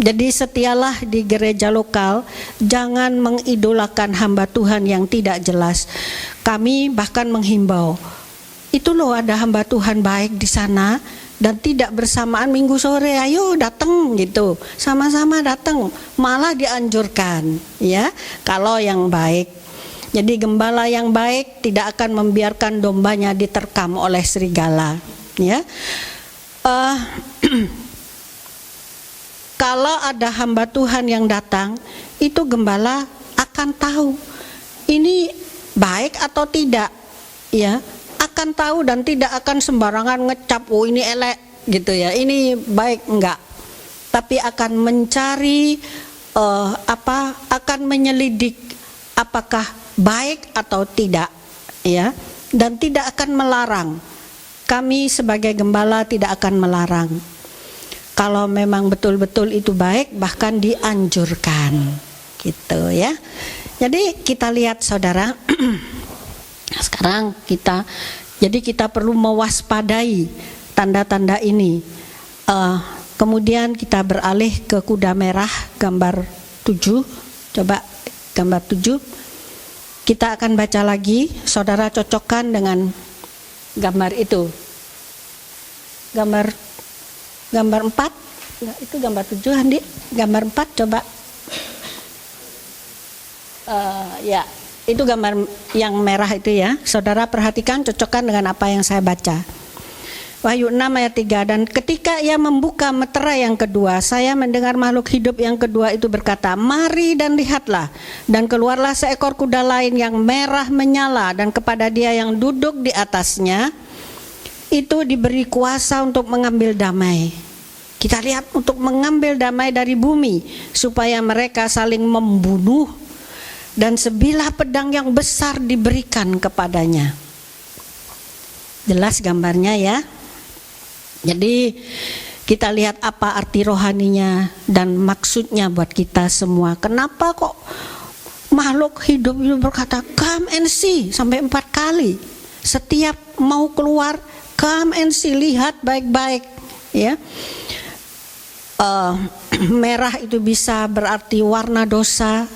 Jadi setialah di gereja lokal, jangan mengidolakan hamba Tuhan yang tidak jelas. Kami bahkan menghimbau, itu loh ada hamba Tuhan baik di sana dan tidak bersamaan minggu sore, ayo datang gitu, sama-sama datang, malah dianjurkan ya kalau yang baik. Jadi gembala yang baik tidak akan membiarkan dombanya diterkam oleh serigala ya. Kalau ada hamba Tuhan yang datang, itu gembala akan tahu ini baik atau tidak, ya, akan tahu dan tidak akan sembarangan ngecap, oh ini elek gitu ya, ini baik enggak, tapi akan mencari akan menyelidik apakah baik atau tidak, ya, dan tidak akan melarang. Kami sebagai gembala tidak akan melarang. Kalau memang betul-betul itu baik, bahkan dianjurkan, gitu ya. Jadi kita lihat saudara, sekarang kita perlu mewaspadai tanda-tanda ini. Kemudian kita beralih ke kuda merah, gambar 7. Coba gambar 7. Kita akan baca lagi, saudara cocokkan dengan gambar itu. Gambar 4, itu gambar 7 Handi, gambar 4 coba. Ya, itu gambar yang merah itu ya. Saudara perhatikan, cocokkan dengan apa yang saya baca. Wahyu 6 ayat 3, dan ketika ia membuka meterai yang kedua, saya mendengar makhluk hidup yang kedua itu berkata, mari dan lihatlah. Dan keluarlah seekor kuda lain yang merah menyala, dan kepada dia yang duduk di atasnya itu diberi kuasa untuk mengambil damai. Kita lihat, untuk mengambil damai dari bumi, supaya mereka saling membunuh, dan sebilah pedang yang besar diberikan kepadanya. Jelas gambarnya ya. Jadi kita lihat apa arti rohaninya dan maksudnya buat kita semua. Kenapa kok makhluk hidup itu berkata come and see sampai 4 kali. Setiap mau keluar, come and see, lihat baik-baik ya. Merah itu bisa berarti warna dosa.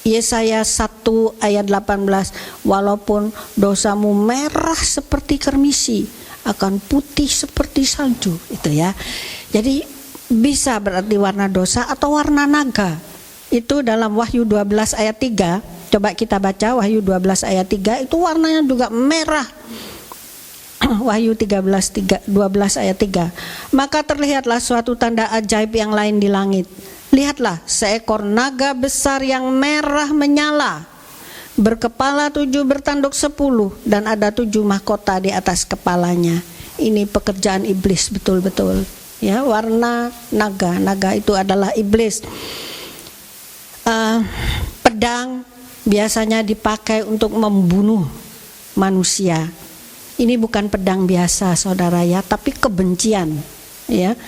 Yesaya 1 ayat 18, walaupun dosamu merah seperti kermisi, akan putih seperti salju, itu ya. Jadi bisa berarti warna dosa atau warna naga. Itu dalam Wahyu 12 ayat 3. Coba kita baca Wahyu 12 ayat 3, itu warnanya juga merah. Wahyu 12 ayat 3. Maka terlihatlah suatu tanda ajaib yang lain di langit. Lihatlah, seekor naga besar yang merah menyala, berkepala 7, bertanduk 10, dan ada 7 mahkota di atas kepalanya. Ini pekerjaan iblis betul-betul. Ya, warna naga. Naga itu adalah iblis. Pedang biasanya dipakai untuk membunuh manusia. Ini bukan pedang biasa, saudara ya, tapi kebencian, ya,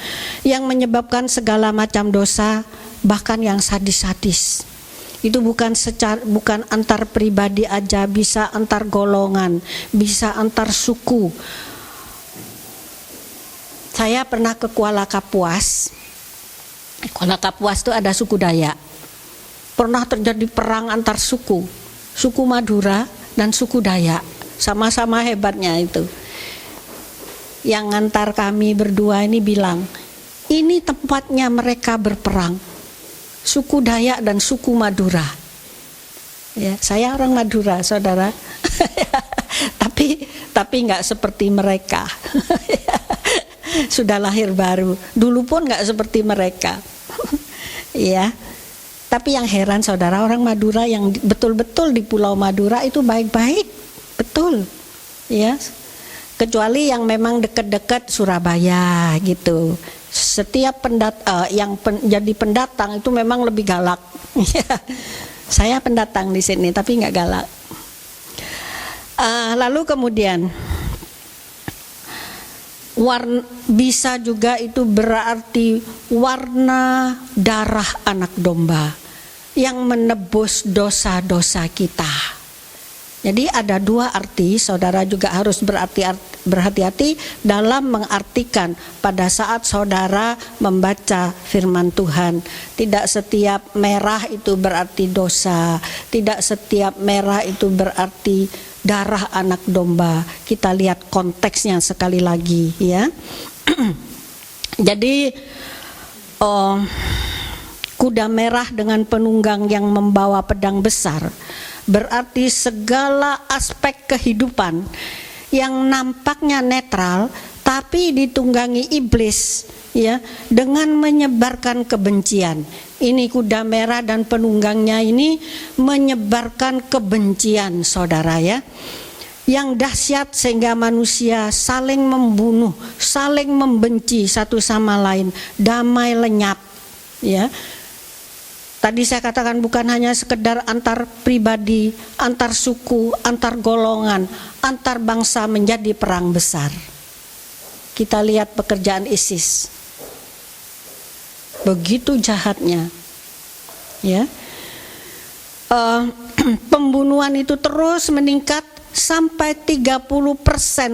yang menyebabkan segala macam dosa, bahkan yang sadis-sadis. Itu bukan antar pribadi aja, bisa antar golongan, bisa antar suku. Saya pernah ke Kuala Kapuas. Kuala Kapuas itu ada suku Dayak. Pernah terjadi perang antar suku, suku Madura dan suku Dayak. Sama-sama hebatnya itu. Yang ngantar kami berdua ini bilang, ini tempatnya mereka berperang, suku Dayak dan suku Madura. Ya, saya orang Madura, saudara. tapi nggak seperti mereka. Sudah lahir baru. Dulu pun nggak seperti mereka. Ya. Tapi yang heran saudara, orang Madura yang betul-betul di Pulau Madura itu baik-baik, betul. Ya. Kecuali yang memang dekat-dekat Surabaya gitu. Setiap jadi pendatang itu memang lebih galak. Saya pendatang di sini tapi nggak galak. Lalu kemudian bisa juga itu berarti warna darah anak domba yang menebus dosa-dosa kita. Jadi ada dua arti, saudara juga harus berhati-hati dalam mengartikan pada saat saudara membaca firman Tuhan. Tidak setiap merah itu berarti dosa, tidak setiap merah itu berarti darah anak domba. Kita lihat konteksnya sekali lagi ya. Jadi kuda merah dengan penunggang yang membawa pedang besar berarti segala aspek kehidupan yang nampaknya netral tapi ditunggangi iblis ya dengan menyebarkan kebencian. Ini kuda merah dan penunggangnya ini menyebarkan kebencian, saudara ya. Yang dahsyat sehingga manusia saling membunuh, saling membenci satu sama lain, damai lenyap ya. Tadi saya katakan bukan hanya sekedar antar pribadi, antar suku, antar golongan, antar bangsa menjadi perang besar. Kita lihat pekerjaan ISIS. Begitu jahatnya. Ya. Pembunuhan itu terus meningkat sampai 30%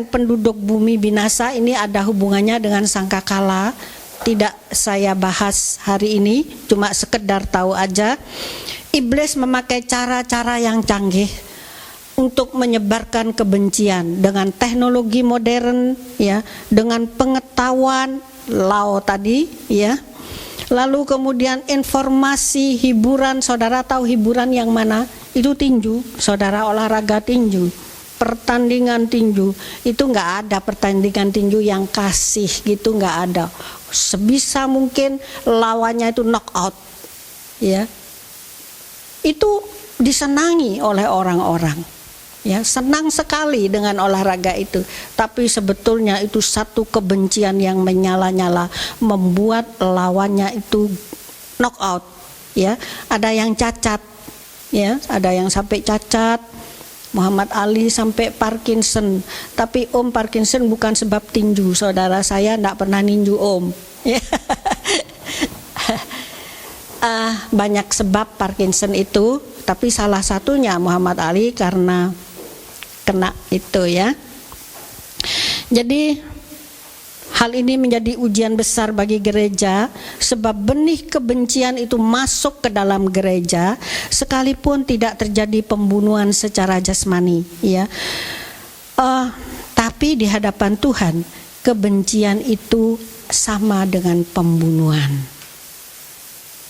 penduduk bumi binasa. Ini ada hubungannya dengan sangkakala. Tidak saya bahas hari ini, cuma sekedar tahu aja. Iblis memakai cara-cara yang canggih untuk menyebarkan kebencian dengan teknologi modern ya, dengan pengetahuan Lao tadi ya. Lalu kemudian informasi hiburan, saudara tahu hiburan yang mana? Itu tinju, saudara, olahraga tinju. Pertandingan tinju itu nggak ada pertandingan tinju yang kasih gitu, nggak ada. Sebisa mungkin lawannya itu knockout ya. Itu disenangi oleh orang-orang ya, senang sekali dengan olahraga itu. Tapi sebetulnya itu satu kebencian yang menyala-nyala membuat lawannya itu knockout ya. Ada yang cacat ya, ada yang sampai cacat. Muhammad Ali sampai Parkinson. Tapi Om Parkinson bukan sebab tinju, saudara, saya tidak pernah ninju Om. Banyak sebab Parkinson itu, tapi salah satunya Muhammad Ali karena kena itu ya. Jadi hal ini menjadi ujian besar bagi gereja, sebab benih kebencian itu masuk ke dalam gereja sekalipun tidak terjadi pembunuhan secara jasmani ya. Tapi di hadapan Tuhan kebencian itu sama dengan pembunuhan.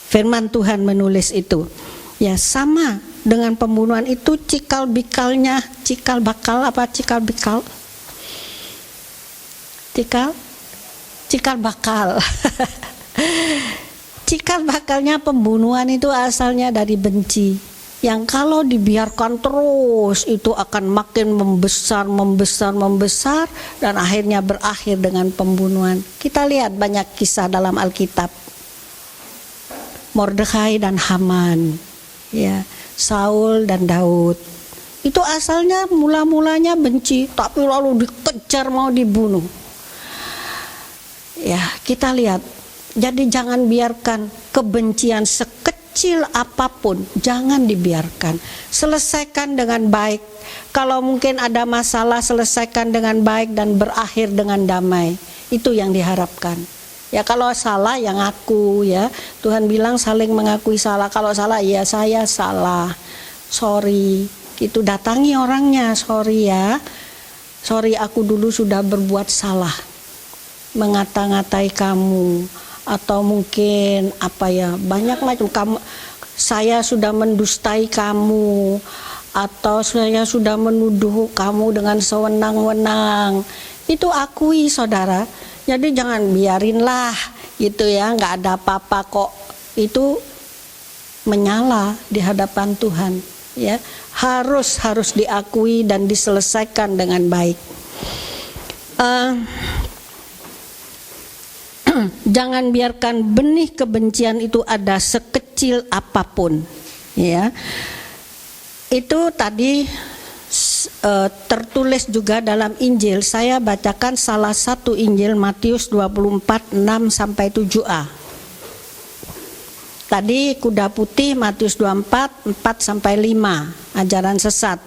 Firman Tuhan menulis itu ya, sama dengan pembunuhan. Itu cikal bakal cikal bakalnya pembunuhan itu asalnya dari benci, yang kalau dibiarkan terus itu akan makin membesar dan akhirnya berakhir dengan pembunuhan. Kita lihat banyak kisah dalam Alkitab, Mordekai dan Haman ya, Saul dan Daud. Itu asalnya mulanya benci, tapi lalu dikejar mau dibunuh. Ya, kita lihat. Jadi jangan biarkan kebencian sekecil apapun, jangan dibiarkan. Selesaikan dengan baik. Kalau mungkin ada masalah, selesaikan dengan baik dan berakhir dengan damai. Itu yang diharapkan. Ya, kalau salah yang ngaku ya. Tuhan bilang saling mengakui salah. Kalau salah ya saya salah. Sorry. Itu datangi orangnya, sorry ya. Sorry aku dulu sudah berbuat salah. Mengata-ngatai kamu, atau mungkin apa ya, banyak macam, saya sudah mendustai kamu, atau saya sudah menuduh kamu dengan sewenang-wenang. Itu akui, saudara. Jadi jangan biarinlah gitu ya, nggak ada apa-apa kok. Itu menyala di hadapan Tuhan ya. Harus diakui dan diselesaikan dengan baik. Jangan biarkan benih kebencian itu ada sekecil apapun ya. Itu tadi tertulis juga dalam Injil. Saya bacakan salah satu Injil, Matius 24 6 7a. Tadi kuda putih Matius 24 4 5, ajaran sesat.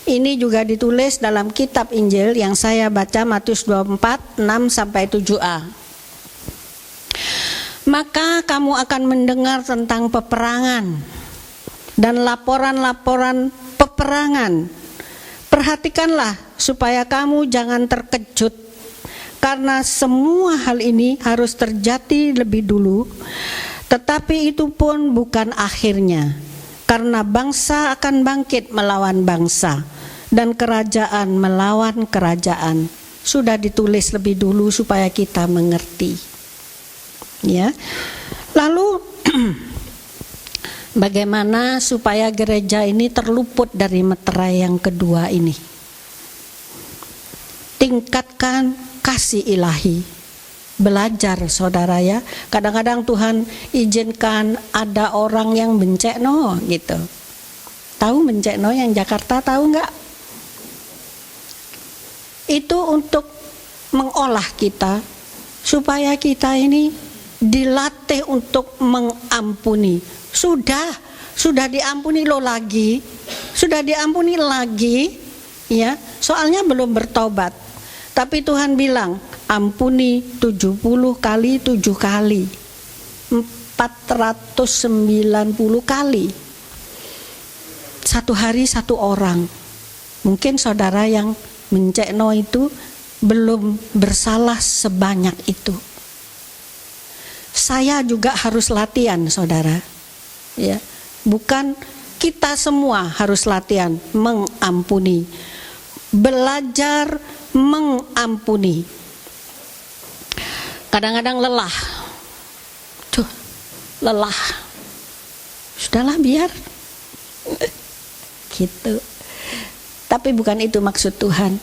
Ini juga ditulis dalam kitab Injil yang saya baca, Matius 24, 6-7a. Maka kamu akan mendengar tentang peperangan dan laporan-laporan peperangan. Perhatikanlah supaya kamu jangan terkejut, karena semua hal ini harus terjadi lebih dulu, tetapi itu pun bukan akhirnya, karena bangsa akan bangkit melawan bangsa dan kerajaan melawan kerajaan. Sudah ditulis lebih dulu supaya kita mengerti. Ya. Lalu bagaimana supaya gereja ini terluput dari meterai yang kedua ini? Tingkatkan kasih ilahi. Belajar saudara ya. Kadang-kadang Tuhan izinkan ada orang yang bencekno gitu. Tahu bencekno yang Jakarta, tahu nggak? Itu untuk mengolah kita supaya kita ini dilatih untuk mengampuni. Sudah diampuni lo lagi, sudah diampuni lagi, ya. Soalnya belum bertobat. Tapi Tuhan bilang, ampuni 70 kali 7 kali, 490 kali. Satu hari satu orang. Mungkin saudara yang mencekno itu belum bersalah sebanyak itu. Saya juga harus latihan saudara, ya. Bukan kita semua harus latihan mengampuni, belajar mengampuni. Kadang-kadang lelah, lelah, sudahlah biar, gitu. Tapi bukan itu maksud Tuhan.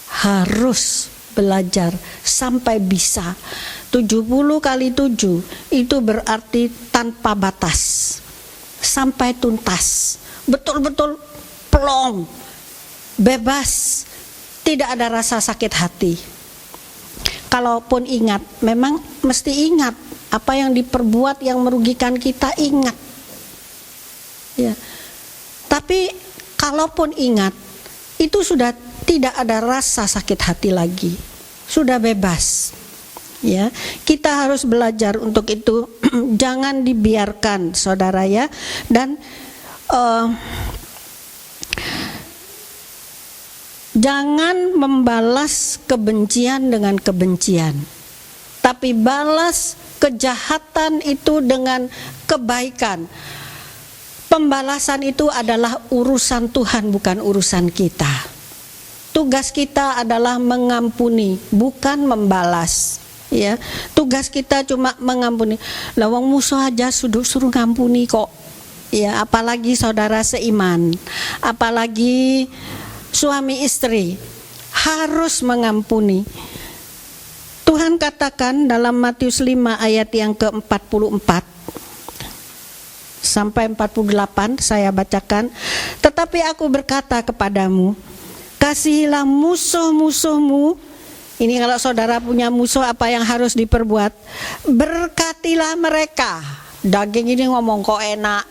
Harus belajar sampai bisa. 70 kali 7 itu berarti tanpa batas, sampai tuntas, betul-betul plong, bebas, tidak ada rasa sakit hati. Kalaupun ingat, memang mesti ingat apa yang diperbuat yang merugikan kita, ingat ya. Tapi kalaupun ingat, itu sudah tidak ada rasa sakit hati lagi, sudah bebas. Ya, kita harus belajar untuk itu. Jangan dibiarkan, saudara ya. Dan jangan membalas kebencian dengan kebencian, tapi balas kejahatan itu dengan kebaikan. Pembalasan itu adalah urusan Tuhan, bukan urusan kita. Tugas kita adalah mengampuni, bukan membalas. Ya, tugas kita cuma mengampuni. Lawang musuh aja suruh ngampuni kok. Ya, apalagi saudara seiman, apalagi suami istri harus mengampuni. Tuhan katakan dalam Matius 5 ayat yang ke-44 sampai 48, saya bacakan. Tetapi aku berkata kepadamu, kasihilah musuh-musuhmu. Ini kalau saudara punya musuh, apa yang harus diperbuat? Berkatilah mereka. Daging ini ngomong kok enak.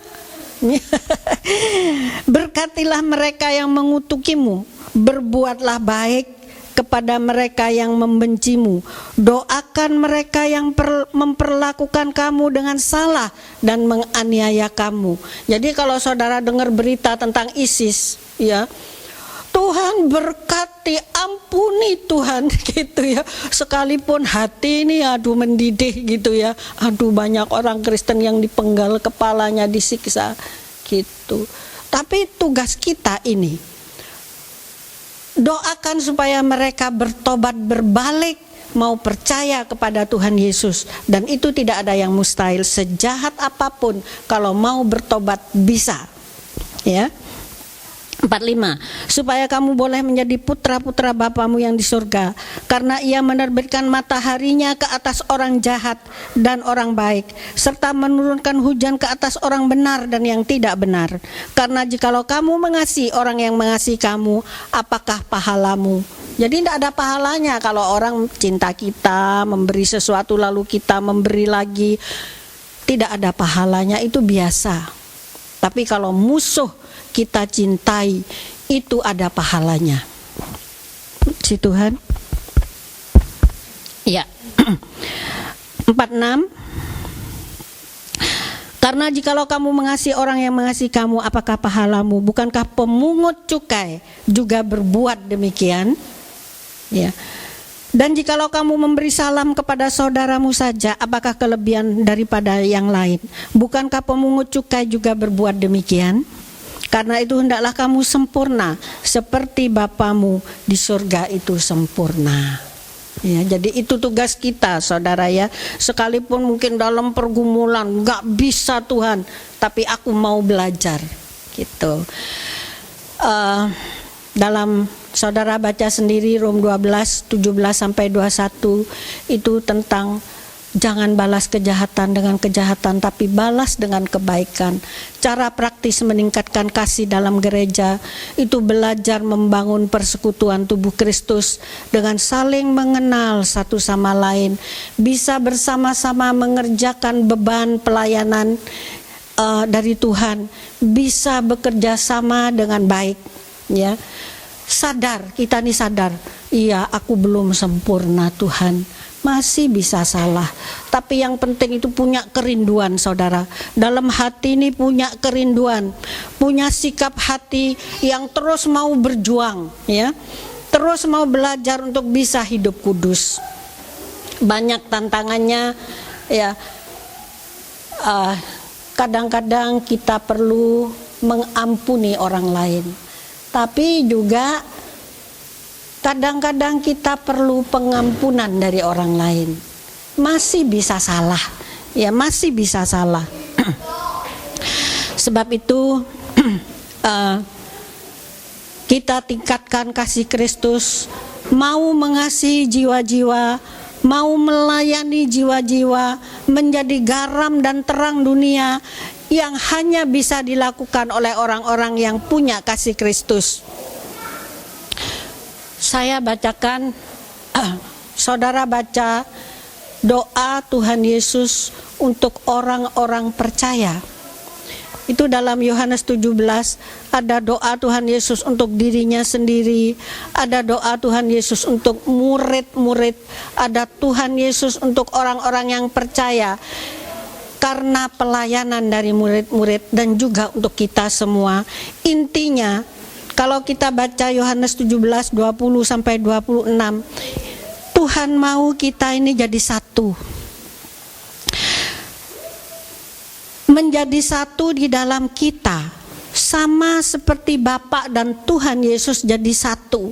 Berkatilah mereka yang mengutukimu. Berbuatlah baik kepada mereka yang membencimu. Doakan mereka yang memperlakukan kamu dengan salah dan menganiaya kamu. Jadi kalau saudara dengar berita tentang ISIS, ya, Tuhan berkati, ampuni Tuhan, gitu ya. Sekalipun hati ini aduh mendidih gitu ya. Aduh, banyak orang Kristen yang dipenggal kepalanya, disiksa gitu. Tapi tugas kita ini, doakan supaya mereka bertobat, berbalik, mau percaya kepada Tuhan Yesus. Dan itu tidak ada yang mustahil. Sejahat apapun, kalau mau bertobat bisa. Ya. 45, supaya kamu boleh menjadi putra-putra Bapamu yang di surga, karena Ia menerbitkan mataharinya ke atas orang jahat dan orang baik, serta menurunkan hujan ke atas orang benar dan yang tidak benar. Karena jikalau kamu mengasihi orang yang mengasihi kamu, apakah pahalamu? Jadi tidak ada pahalanya kalau orang cinta kita, memberi sesuatu lalu kita memberi lagi, tidak ada pahalanya, itu biasa. Tapi kalau musuh kita cintai, itu ada pahalanya. Si Tuhan. Ya. 46. Karena jikalau kamu mengasihi orang yang mengasihi kamu, apakah pahalamu? Bukankah pemungut cukai juga berbuat demikian? Ya. Dan jikalau kamu memberi salam kepada saudaramu saja, apakah kelebihan daripada yang lain? Bukankah pemungut cukai juga berbuat demikian? Karena itu hendaklah kamu sempurna seperti Bapamu di surga itu sempurna. Ya, jadi itu tugas kita, saudara ya. Sekalipun mungkin dalam pergumulan nggak bisa Tuhan, tapi aku mau belajar, gitu. Dalam saudara baca sendiri Rom 12, 17-21 itu tentang jangan balas kejahatan dengan kejahatan, tapi balas dengan kebaikan. Cara praktis meningkatkan kasih dalam gereja itu belajar membangun persekutuan tubuh Kristus dengan saling mengenal satu sama lain, bisa bersama-sama mengerjakan beban pelayanan dari Tuhan, bisa bekerja sama dengan baik, ya. Sadar, kita nih sadar, iya aku belum sempurna Tuhan, masih bisa salah. Tapi yang penting itu punya kerinduan, saudara. Dalam hati ini punya kerinduan, punya sikap hati yang terus mau berjuang, ya, terus mau belajar untuk bisa hidup kudus. Banyak tantangannya, ya. Kadang-kadang kita perlu mengampuni orang lain, tapi juga kadang-kadang kita perlu pengampunan dari orang lain. Masih bisa salah, ya, masih bisa salah. Sebab itu kita tingkatkan kasih Kristus, mau mengasihi jiwa-jiwa, mau melayani jiwa-jiwa, menjadi garam dan terang dunia yang hanya bisa dilakukan oleh orang-orang yang punya kasih Kristus. Saya bacakan, saudara baca doa Tuhan Yesus untuk orang-orang percaya. Itu dalam Yohanes 17 ada doa Tuhan Yesus untuk dirinya sendiri, ada doa Tuhan Yesus untuk murid-murid, ada Tuhan Yesus untuk orang-orang yang percaya karena pelayanan dari murid-murid dan juga untuk kita semua. Intinya kalau kita baca Yohanes 17 20-26, Tuhan mau kita ini jadi satu. Menjadi satu di dalam kita, sama seperti Bapa dan Tuhan Yesus jadi satu,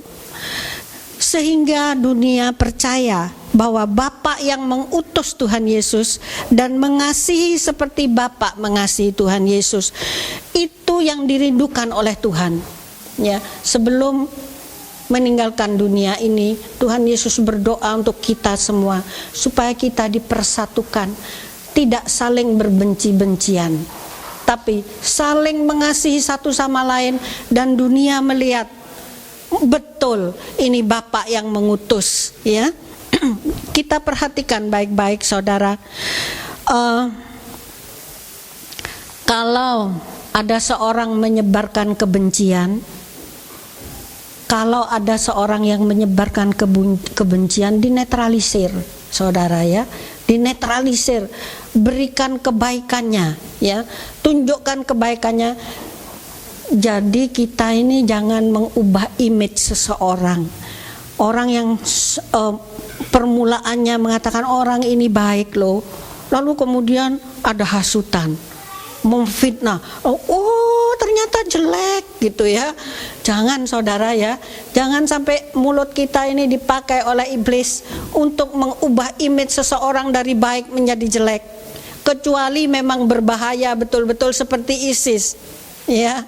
sehingga dunia percaya bahwa Bapa yang mengutus Tuhan Yesus dan mengasihi seperti Bapa mengasihi Tuhan Yesus, itu yang dirindukan oleh Tuhan. Ya, sebelum meninggalkan dunia ini, Tuhan Yesus berdoa untuk kita semua supaya kita dipersatukan, tidak saling berbenci-bencian, tapi saling mengasihi satu sama lain, dan dunia melihat betul ini Bapa yang mengutus, ya. Kita perhatikan baik-baik, saudara. Kalau ada seorang menyebarkan kebencian, kalau ada seorang yang menyebarkan kebencian, dinetralisir, saudara, ya, dinetralisir. Berikan kebaikannya, ya, tunjukkan kebaikannya. Jadi kita ini jangan mengubah image seseorang. Orang yang permulaannya mengatakan orang ini baik loh, lalu kemudian ada hasutan, memfitnah, oh ternyata jelek, gitu ya. Jangan, saudara, ya, jangan sampai mulut kita ini dipakai oleh iblis untuk mengubah image seseorang dari baik menjadi jelek, kecuali memang berbahaya betul-betul seperti ISIS, ya.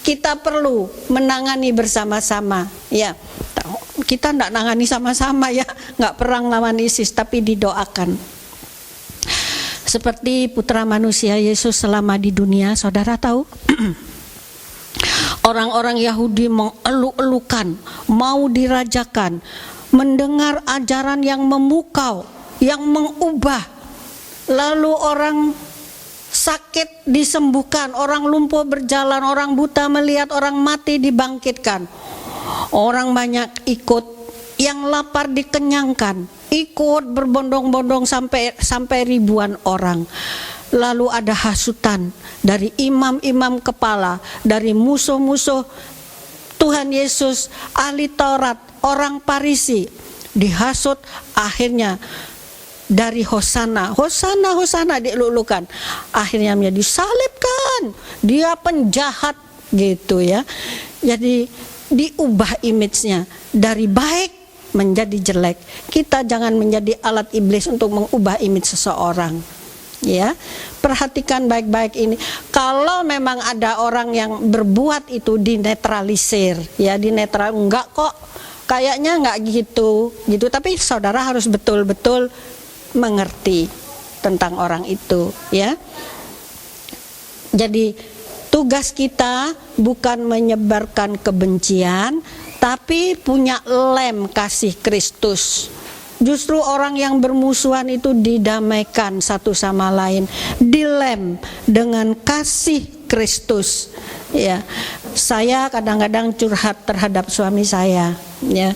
Kita perlu menangani bersama-sama, ya. Kita tidak nangani sama-sama, ya, nggak perang lawan ISIS, tapi didoakan. Seperti putra manusia Yesus selama di dunia, saudara tahu, orang-orang Yahudi mengeluk-elukan, mau dirajakan, mendengar ajaran yang memukau, yang mengubah. Lalu orang sakit disembuhkan, orang lumpuh berjalan, orang buta melihat, orang mati dibangkitkan. Orang banyak ikut, yang lapar dikenyangkan, ikut berbondong-bondong sampai ribuan orang. Lalu ada hasutan dari imam-imam kepala, dari musuh-musuh Tuhan Yesus, ahli Taurat, orang Farisi, dihasut. Akhirnya dari Hosana, Hosana, Hosana dilulukan, akhirnya dia disalibkan, dia penjahat gitu ya. Jadi diubah image-nya dari baik menjadi jelek. Kita jangan menjadi alat iblis untuk mengubah image seseorang. Ya, perhatikan baik-baik ini. Kalau memang ada orang yang berbuat itu, dinetralisir, ya, dinetral, enggak kok, kayaknya enggak gitu. Tapi saudara harus betul-betul mengerti tentang orang itu, ya. Jadi tugas kita bukan menyebarkan kebencian, tapi punya lem kasih Kristus. Justru orang yang bermusuhan itu didamaikan satu sama lain, dilem dengan kasih Kristus. Ya, saya kadang-kadang curhat terhadap suami saya. Ya,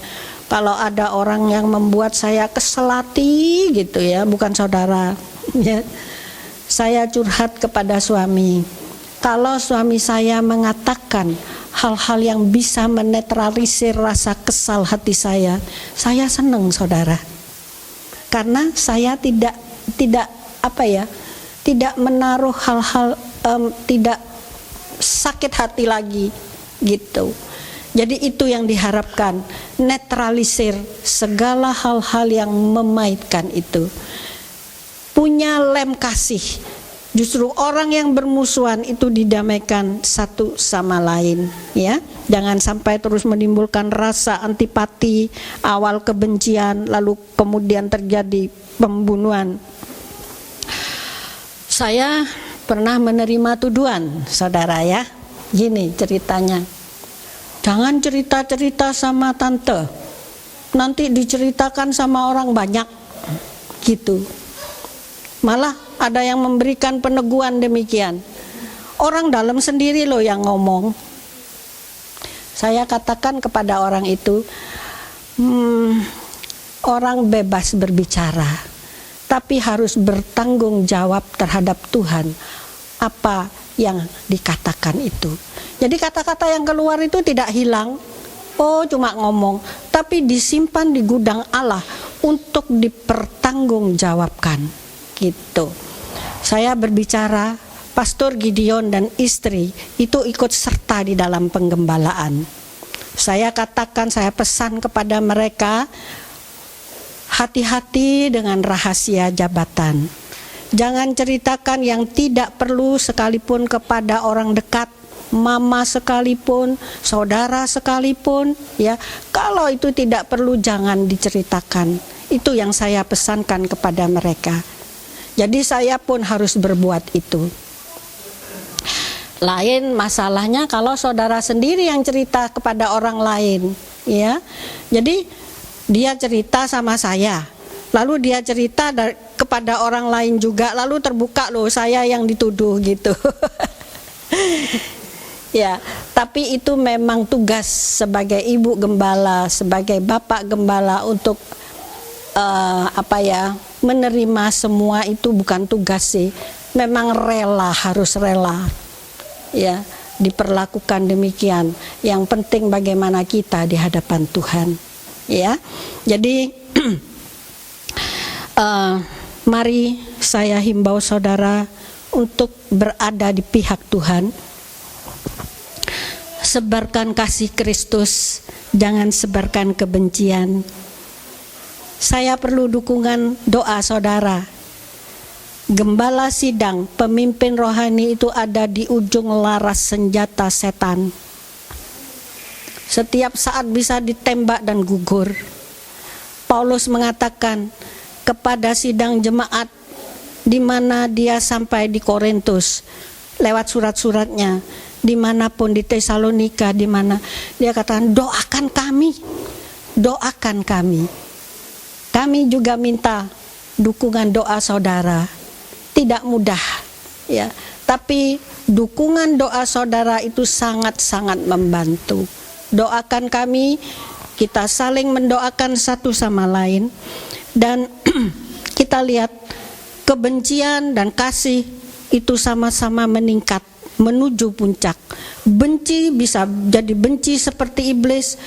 kalau ada orang yang membuat saya kesel hati gitu ya, bukan saudara. Ya, saya curhat kepada suami. Kalau suami saya mengatakan hal-hal yang bisa menetralisir rasa kesal hati saya senang, saudara. Karena saya tidak menaruh hal-hal tidak sakit hati lagi gitu. Jadi itu yang diharapkan, netralisir segala hal-hal yang memaitkan itu. Punya lem kasih. Justru orang yang bermusuhan itu didamaikan satu sama lain, ya. Jangan sampai terus menimbulkan rasa antipati, awal kebencian, lalu kemudian terjadi pembunuhan. Saya pernah menerima tuduhan, saudara ya. Gini ceritanya. Jangan cerita-cerita sama tante, nanti diceritakan sama orang banyak, gitu. Malah ada yang memberikan peneguhan demikian. Orang dalam sendiri loh yang ngomong. Saya katakan kepada orang itu, orang bebas berbicara, tapi harus bertanggung jawab terhadap Tuhan apa yang dikatakan itu. Jadi kata-kata yang keluar itu tidak hilang, oh cuma ngomong, tapi disimpan di gudang Allah untuk dipertanggungjawabkan, gitu. Saya berbicara, Pastor Gideon dan istri itu ikut serta di dalam penggembalaan. Saya katakan, saya pesan kepada mereka, hati-hati dengan rahasia jabatan. Jangan ceritakan yang tidak perlu sekalipun kepada orang dekat, mama sekalipun, saudara sekalipun, ya. Kalau itu tidak perlu jangan diceritakan. Itu yang saya pesankan kepada mereka. Jadi saya pun harus berbuat itu. Lain masalahnya kalau saudara sendiri yang cerita kepada orang lain, ya. Jadi dia cerita sama saya, lalu dia cerita kepada orang lain juga, lalu terbuka loh saya yang dituduh gitu. Ya, tapi itu memang tugas sebagai ibu gembala, sebagai bapak gembala untuk menerima semua itu bukan tugas sih. Memang rela, harus rela. Ya, diperlakukan demikian. Yang penting bagaimana kita di hadapan Tuhan. Ya. Jadi mari saya himbau saudara untuk berada di pihak Tuhan. Sebarkan kasih Kristus, jangan sebarkan kebencian. Saya perlu dukungan doa saudara. Gembala sidang, pemimpin rohani itu ada di ujung laras senjata setan. Setiap saat bisa ditembak dan gugur. Paulus mengatakan kepada sidang jemaat di mana dia sampai di Korintus, lewat surat-suratnya, dimanapun di Tesalonika, di mana dia katakan doakan kami, doakan kami. Kami juga minta dukungan doa saudara. Tidak mudah, ya. Tapi dukungan doa saudara itu sangat-sangat membantu. Doakan kami, kita saling mendoakan satu sama lain, dan kita lihat kebencian dan kasih itu sama-sama meningkat menuju puncak. Benci bisa jadi benci seperti iblis,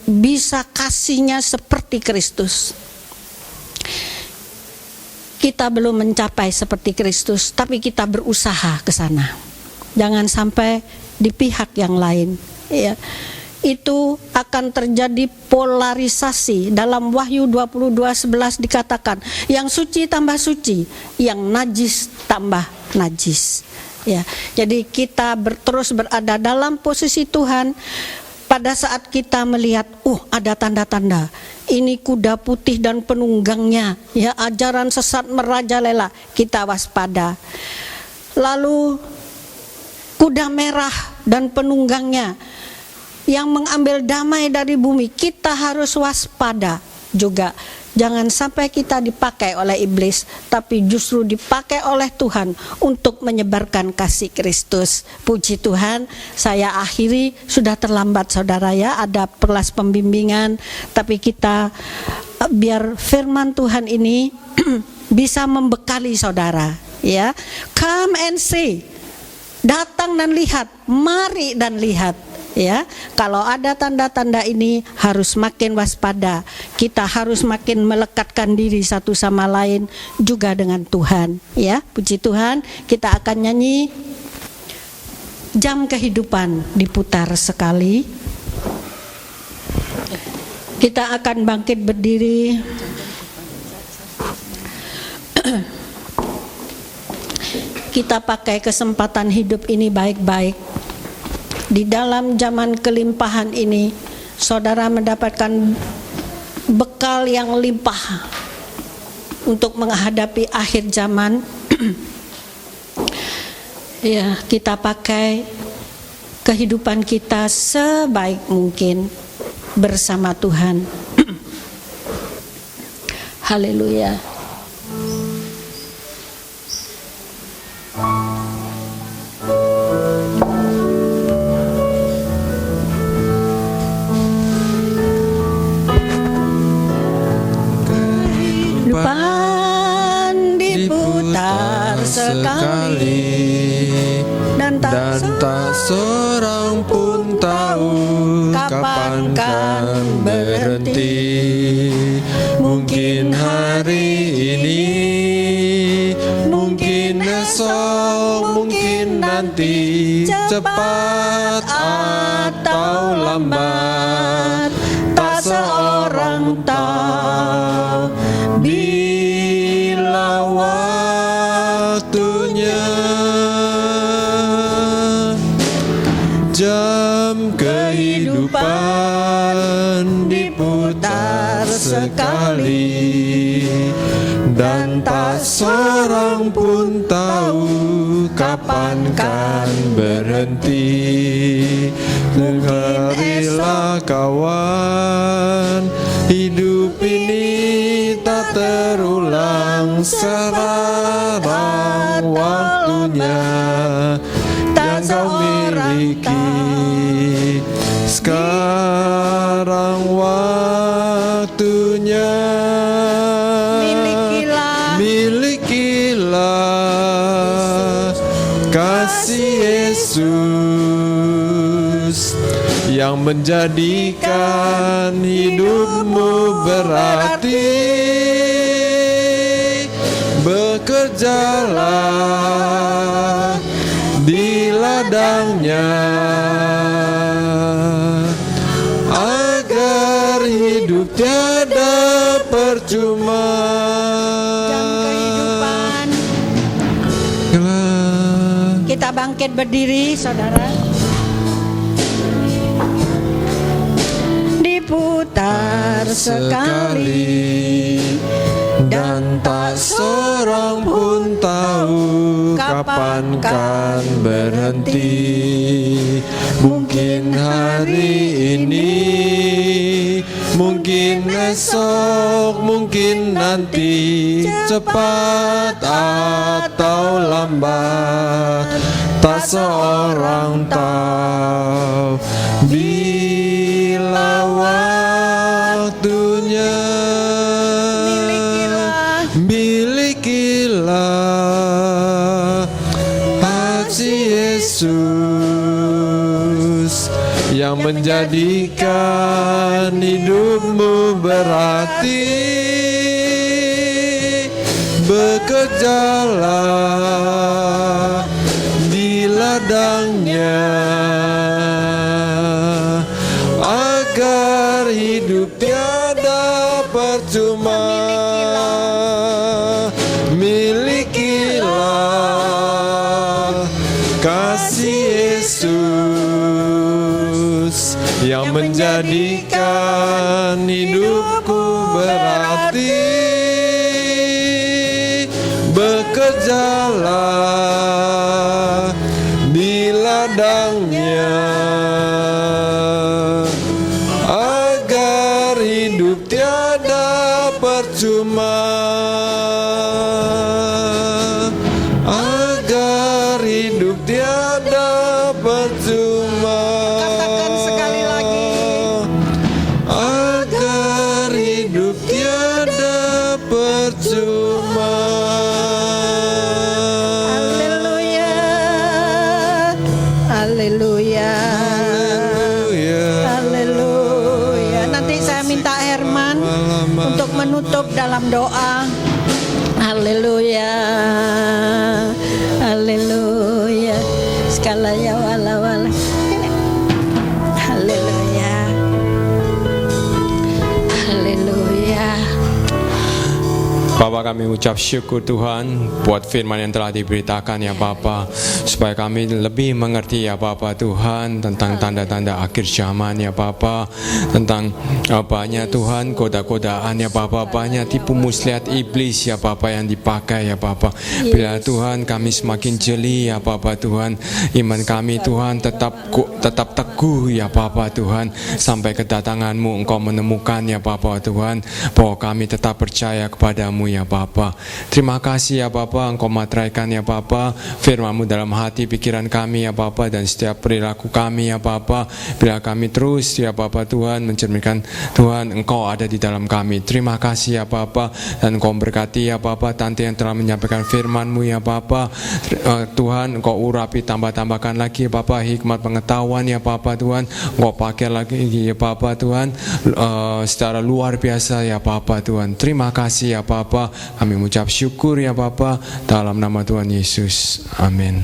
bisa kasihnya seperti Kristus. Kita belum mencapai seperti Kristus, tapi kita berusaha ke sana. Jangan sampai di pihak yang lain, ya. Itu akan terjadi polarisasi. Dalam Wahyu 22:11 dikatakan, yang suci tambah suci, yang najis tambah najis. Ya, jadi kita terus berada dalam posisi Tuhan. Pada saat kita melihat, ada tanda-tanda, ini kuda putih dan penunggangnya, ya, ajaran sesat merajalela, kita waspada. Lalu kuda merah dan penunggangnya yang mengambil damai dari bumi, kita harus waspada juga. Jangan sampai kita dipakai oleh iblis, tapi justru dipakai oleh Tuhan untuk menyebarkan kasih Kristus. Puji Tuhan. Saya akhiri, sudah terlambat saudara ya, ada kelas pembimbingan, tapi kita biar firman Tuhan ini bisa membekali saudara, ya. Come and see, datang dan lihat, mari dan lihat. Ya, kalau ada tanda-tanda ini harus makin waspada. Kita harus makin melekatkan diri satu sama lain juga dengan Tuhan. Ya, puji Tuhan. Kita akan nyanyi Jam Kehidupan diputar sekali. Kita akan bangkit berdiri. Kita pakai kesempatan hidup ini baik-baik. Di dalam zaman kelimpahan ini, saudara mendapatkan bekal yang limpah untuk menghadapi akhir zaman. Ya, kita pakai kehidupan kita sebaik mungkin bersama Tuhan. Haleluya. Sekali dan tak seorang pun tahu kapan kan berhenti. Mungkin hari ini, mungkin esok, mungkin nanti, cepat atau lambat, tak seorang tahu bila waktunya. Jam kehidupan diputar sekali dan tak seorang pun tahu kapan kan berhenti. Dengarilah kawan, hidup ini tak terulang, sekarang waktunya yang kau miliki. Sekarang waktunya, milikilah kasih Yesus yang menjadikan hidupmu berarti. Bekerjalah di ladangnya agar hidup tiada percuma. Jam kehidupan. Kita bangkit berdiri, saudara. Diputar sekali dan tak seorang pun tahu kapan kan berhenti. Mungkin hari ini, Mungkin esok, mungkin nanti, cepat atau lambat, tak seorang tahu bila waktunya. Milikilah kasih Yesus yang menjadikan hidupmu berarti. Bekerjalah di ladangnya agar hidup tiada percuma. Milikilah kasih Yesus yang menjadikan hidupku berarti. Bekerjalah di ladangnya agar hidup tiada percuma, agar hidup tiada percuma. Katakan sekali lagi. Agar hidup tiada percuma. Haleluya. Haleluya. Nanti saya minta Herman untuk menutup dalam doa. Haleluya. Haleluya. Sekalanya wala-wala. Haleluya. Haleluya. Bapa, kami ucap syukur Tuhan buat firman yang telah diberitakan ya Bapa, supaya kami lebih mengerti ya Bapa Tuhan tentang tanda-tanda akhir zaman ya Bapa, tentang banyak Tuhan goda-godaan ya Bapa, banyak tipu muslihat iblis ya Bapa yang dipakai ya Bapa. Bila Tuhan kami semakin jeli ya Bapa Tuhan, iman kami Tuhan tetap teguh ya Bapa Tuhan, sampai kedatangan-Mu Engkau menemukan ya Bapa Tuhan bahwa kami tetap percaya kepadamu ya Bapa. Terima kasih ya Bapa, Engkau materaikan ya Bapa firman-Mu dalam hati pikiran kami ya Bapa, dan setiap perilaku kami ya Bapa. Bila kami terus ya Bapa Tuhan mencerminkan Tuhan Engkau ada di dalam kami. Terima kasih ya Bapa, dan Engkau berkati ya Bapa tante yang telah menyampaikan firman-Mu ya Bapa. Tuhan Engkau urapi, tambah-tambahkan lagi ya Bapa hikmat pengetahuan ya Bapa Tuhan. Engkau pakai lagi ya Bapa Tuhan secara luar biasa ya Bapa Tuhan. Terima kasih ya Bapa, kami mengucap syukur ya Bapa dalam nama Tuhan Yesus. Amin.